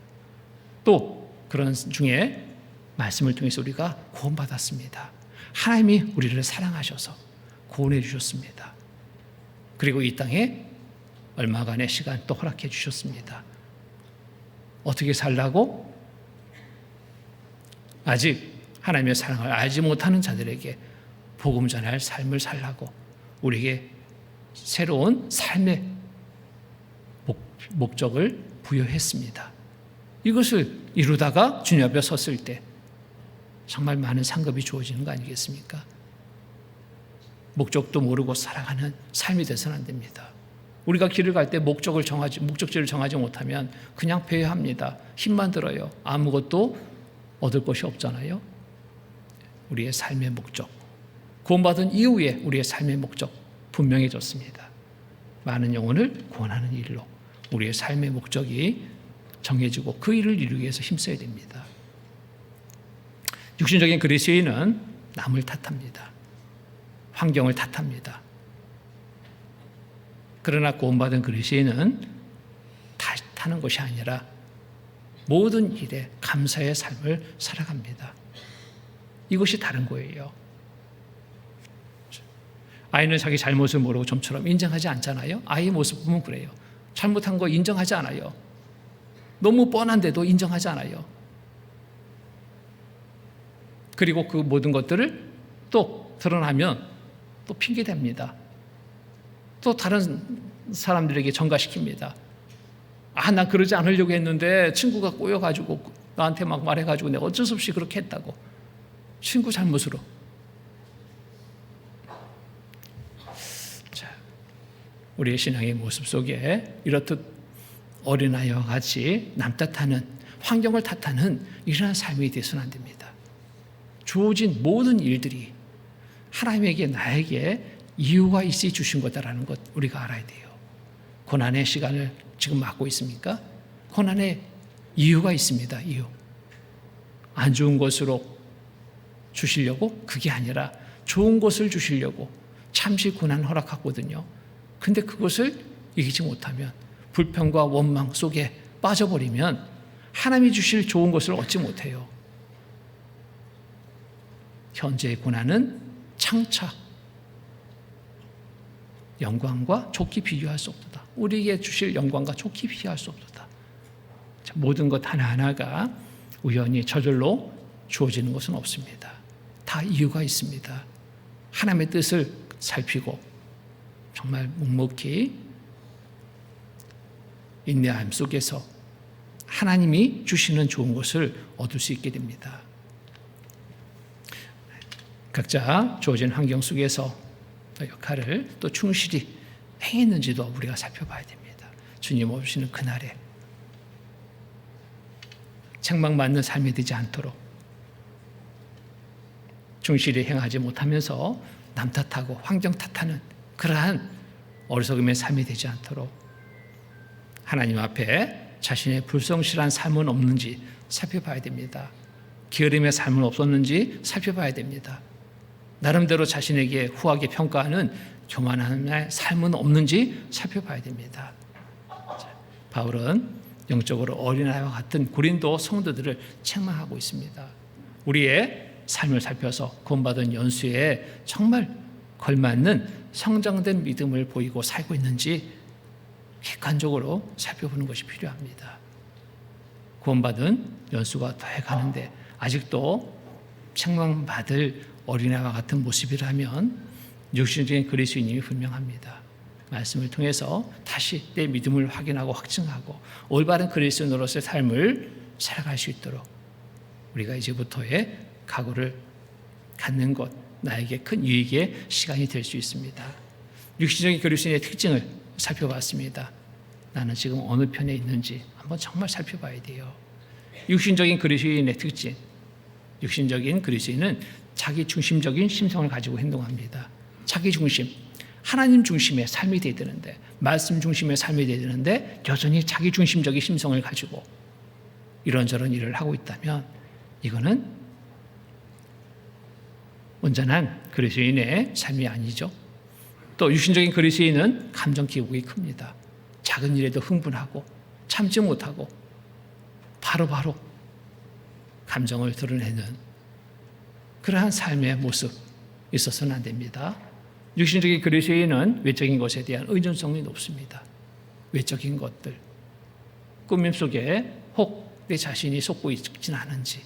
또 그런 중에 말씀을 통해서 우리가 구원받았습니다. 하나님이 우리를 사랑하셔서 구원해 주셨습니다. 그리고 이 땅에 얼마간의 시간 또 허락해 주셨습니다. 어떻게 살라고? 아직 하나님의 사랑을 알지 못하는 자들에게 복음 전할 삶을 살라고 우리에게 새로운 삶의 목적을 부여했습니다. 이것을 이루다가 주님 앞에 섰을 때 정말 많은 상급이 주어지는 거 아니겠습니까? 목적도 모르고 살아가는 삶이 돼서는 안 됩니다. 우리가 길을 갈 때 목적지를 정하지 못하면 그냥 배회합니다. 힘만 들어요. 아무것도 얻을 것이 없잖아요. 우리의 삶의 목적, 구원받은 이후에 우리의 삶의 목적 분명해졌습니다. 많은 영혼을 구원하는 일로 우리의 삶의 목적이 정해지고 그 일을 이루기 위해서 힘써야 됩니다. 육신적인 그리스도인은 남을 탓합니다. 환경을 탓합니다. 그러나 구원받은 그리스도인은 탓하는 것이 아니라 모든 일에 감사의 삶을 살아갑니다. 이것이 다른 거예요. 아이는 자기 잘못을 모르고 좀처럼 인정하지 않잖아요. 아이의 모습 보면 그래요. 잘못한 거 인정하지 않아요. 너무 뻔한데도 인정하지 않아요. 그리고 그 모든 것들을 또 드러나면 또 핑계댑니다. 또 다른 사람들에게 전가시킵니다. 나 그러지 않으려고 했는데 친구가 꼬여가지고 나한테 막 말해가지고 내가 어쩔 수 없이 그렇게 했다고. 친구 잘못으로. 자, 우리의 신앙의 모습 속에 이렇듯 어린아이와 같이 남 탓하는, 환경을 탓하는 이러한 삶이 되어서는 안 됩니다. 주어진 모든 일들이 하나님에게, 나에게 이유가 있어 주신 거다라는 것 우리가 알아야 돼요. 고난의 시간을 지금 맞고 있습니까? 고난의 이유가 있습니다. 이유. 안 좋은 것으로 주시려고? 그게 아니라 좋은 것을 주시려고 잠시 고난 허락하거든요. 근데 그것을 이기지 못하면, 불평과 원망 속에 빠져버리면 하나님이 주실 좋은 것을 얻지 못해요. 현재의 고난은 창차, 영광과 좋게 비교할 수 없도다. 우리에게 주실 영광과 좋게 비교할 수 없도다. 모든 것 하나하나가 우연히 저절로 주어지는 것은 없습니다. 다 이유가 있습니다. 하나님의 뜻을 살피고 정말 묵묵히 인내함 속에서 하나님이 주시는 좋은 것을 얻을 수 있게 됩니다. 각자 주어진 환경 속에서 역할을 또 충실히 행했는지도 우리가 살펴봐야 됩니다. 주님 오시는 그날에 책망받는 삶이 되지 않도록 충실히 행하지 못하면서 남 탓하고 환경 탓하는 그러한 어리석음의 삶이 되지 않도록 하나님 앞에 자신의 불성실한 삶은 없는지 살펴봐야 됩니다. 게으름의 삶은 없었는지 살펴봐야 됩니다. 나름대로 자신에게 후하게 평가하는 교만함의 삶은 없는지 살펴봐야 됩니다. 바울은 영적으로 어린아이와 같은 고린도 성도들을 책망하고 있습니다. 우리의 삶을 살펴서 구원받은 연수에 정말 걸맞는 성장된 믿음을 보이고 살고 있는지 객관적으로 살펴보는 것이 필요합니다. 구원받은 연수가 더해가는데 아직도 책망받을 어린아이와 같은 모습이라면 육신적인 그리스도인임이 분명합니다. 말씀을 통해서 다시 내 믿음을 확인하고 확증하고 올바른 그리스도인으로서의 삶을 살아갈 수 있도록 우리가 이제부터의 각오를 갖는 것, 나에게 큰 유익의 시간이 될 수 있습니다. 육신적인 그리스도인의 특징을 살펴봤습니다. 나는 지금 어느 편에 있는지 한번 정말 살펴봐야 돼요. 육신적인 그리스도인의 특징, 육신적인 그리스도인은 자기 중심적인 심성을 가지고 행동합니다. 자기 중심, 하나님 중심의 삶이 되어야 되는데, 말씀 중심의 삶이 되어야 되는데 여전히 자기 중심적인 심성을 가지고 이런저런 일을 하고 있다면 이거는 온전한 그리스도인의 삶이 아니죠. 또 육신적인 그리스도인은 감정 기복이 큽니다. 작은 일에도 흥분하고 참지 못하고 바로바로 감정을 드러내는 그러한 삶의 모습 있어서는 안 됩니다. 육신적인 그리스도인은 외적인 것에 대한 의존성이 높습니다. 외적인 것들, 꾸밈 속에 혹 내 자신이 속고 있지는 않은지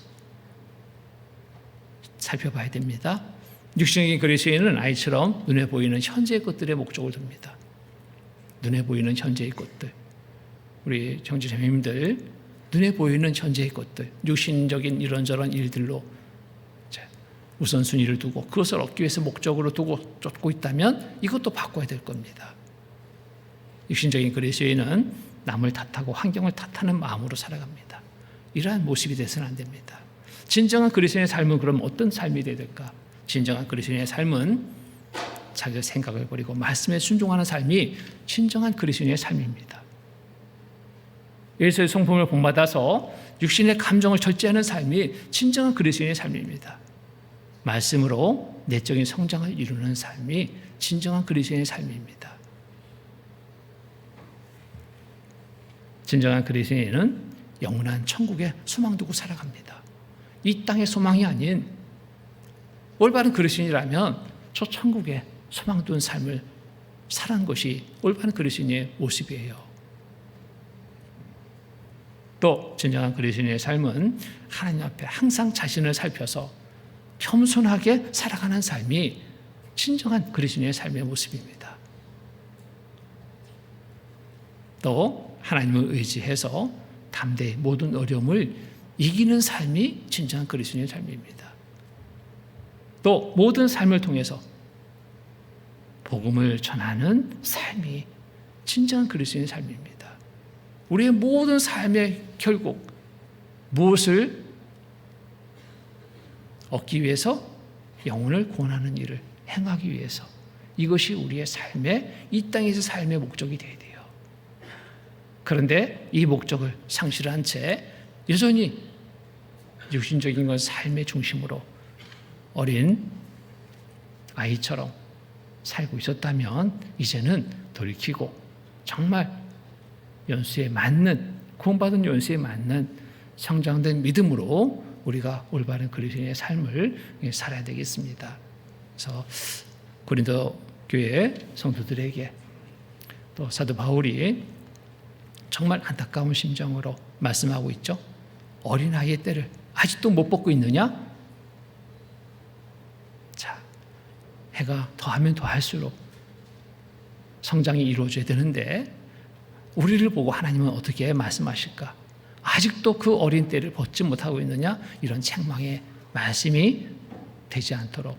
살펴봐야 됩니다. 육신적인 그리스도인은 아이처럼 눈에 보이는 현재의 것들에 목적을 둡니다. 눈에 보이는 현재의 것들, 우리 형제자매님들 눈에 보이는 현재의 것들, 육신적인 이런저런 일들로 우선순위를 두고 그것을 얻기 위해서 목적으로 두고 쫓고 있다면 이것도 바꿔야 될 겁니다. 육신적인 그리스도인은 남을 탓하고 환경을 탓하는 마음으로 살아갑니다. 이러한 모습이 돼서는 안 됩니다. 진정한 그리스도인의 삶은 그럼 어떤 삶이 되어야 될까? 진정한 그리스도인의 삶은 자기의 생각을 버리고 말씀에 순종하는 삶이 진정한 그리스도인의 삶입니다. 예수의 성품을 본받아서 육신의 감정을 절제하는 삶이 진정한 그리스도인의 삶입니다. 말씀으로 내적인 성장을 이루는 삶이 진정한 그리스도인의 삶입니다. 진정한 그리스도인은 영원한 천국에 소망 두고 살아갑니다. 이 땅의 소망이 아닌 올바른 그리스도인이라면 저 천국에 소망 둔 삶을 살아가는 것이 올바른 그리스도인의 모습이에요. 또 진정한 그리스도인의 삶은 하나님 앞에 항상 자신을 살펴서 겸손하게 살아가는 삶이 진정한 그리스도인의 삶의 모습입니다. 또 하나님을 의지해서 담대히 모든 어려움을 이기는 삶이 진정한 그리스도인의 삶입니다. 또 모든 삶을 통해서 복음을 전하는 삶이 진정한 그리스도인의 삶입니다. 우리의 모든 삶의 결국 무엇을 얻기 위해서? 영혼을 구원하는 일을 행하기 위해서. 이것이 우리의 삶의, 이 땅에서 삶의 목적이 되어야 돼요. 그런데 이 목적을 상실한 채 여전히 육신적인 것 삶의 중심으로 어린 아이처럼 살고 있었다면 이제는 돌이키고 정말 연수에 맞는, 구원받은 연수에 맞는 성장된 믿음으로 우리가 올바른 그리스도인의 삶을 살아야 되겠습니다. 그래서 고린도 교회 성도들에게 또 사도 바울이 정말 안타까운 심정으로 말씀하고 있죠. 어린아이의 때를 아직도 못 벗고 있느냐? 자, 해가 더하면 더할수록 성장이 이루어져야 되는데 우리를 보고 하나님은 어떻게 말씀하실까? 아직도 그 어린 때를 벗지 못하고 있느냐? 이런 책망의 말씀이 되지 않도록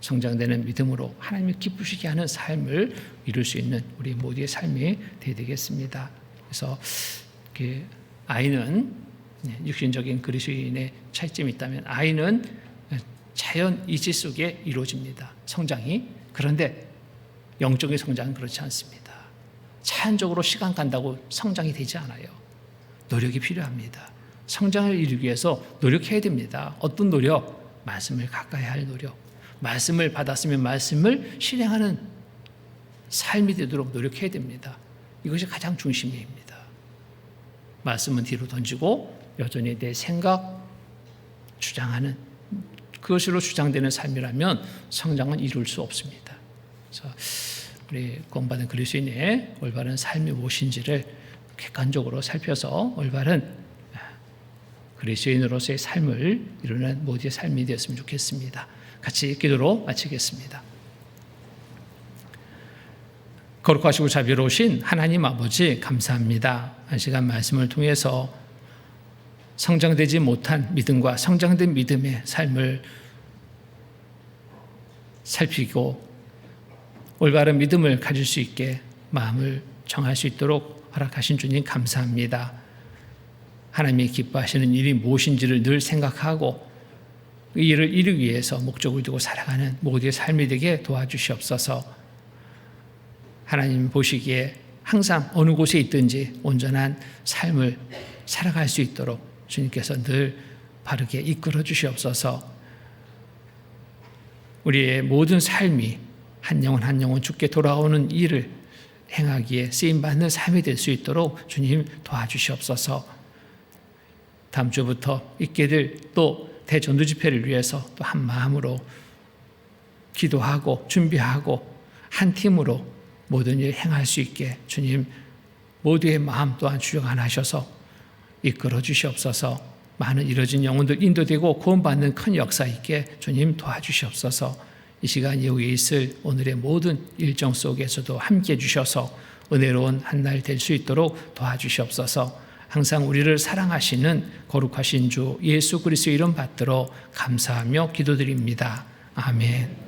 성장되는 믿음으로 하나님을 기쁘시게 하는 삶을 이룰 수 있는 우리 모두의 삶이 되어야 되겠습니다. 그래서 아이는 육신적인 그리스도인의 차이점이 있다면 아이는 자연 이치 속에 이루어집니다. 성장이. 그런데 영적인 성장은 그렇지 않습니다. 자연적으로 시간 간다고 성장이 되지 않아요. 노력이 필요합니다. 성장을 이루기 위해서 노력해야 됩니다. 어떤 노력? 말씀을 가까이 할 노력. 말씀을 받았으면 말씀을 실행하는 삶이 되도록 노력해야 됩니다. 이것이 가장 중심입니다. 말씀은 뒤로 던지고 여전히 내 생각 주장하는 그것으로 주장되는 삶이라면 성장은 이룰 수 없습니다. 그래서 우리 구원받은 그리스도인의 올바른 삶이 무엇인지를 객관적으로 살펴서 올바른 그리스도인으로서의 삶을 이루는 모두의 삶이 되었으면 좋겠습니다. 같이 기도로 마치겠습니다. 거룩하시고 자비로우신 하나님 아버지 감사합니다. 한 시간 말씀을 통해서 성장되지 못한 믿음과 성장된 믿음의 삶을 살피고 올바른 믿음을 가질 수 있게 마음을 정할 수 있도록 허락하신 주님 감사합니다. 하나님이 기뻐하시는 일이 무엇인지를 늘 생각하고 그 일을 이루기 위해서 목적을 두고 살아가는 모두의 삶이 되게 도와주시옵소서. 하나님 보시기에 항상 어느 곳에 있든지 온전한 삶을 살아갈 수 있도록 주님께서 늘 바르게 이끌어 주시옵소서. 우리의 모든 삶이 한 영혼 한 영혼 주께 돌아오는 일을 행하기에 쓰임받는 삶이 될 수 있도록 주님 도와주시옵소서. 다음 주부터 있게 될 또 대전도 집회를 위해서 또 한 마음으로 기도하고 준비하고 한 팀으로 모든 일 행할 수 있게 주님 모두의 마음 또한 주관하셔서 이끌어 주시옵소서. 많은 이뤄진 영혼들 인도되고 구원받는 큰 역사 있게 주님 도와주시옵소서. 이 시간 이후에 있을 오늘의 모든 일정 속에서도 함께해 주셔서 은혜로운 한 날 될 수 있도록 도와주시옵소서. 항상 우리를 사랑하시는 거룩하신 주 예수 그리스도의 이름 받들어 감사하며 기도드립니다. 아멘.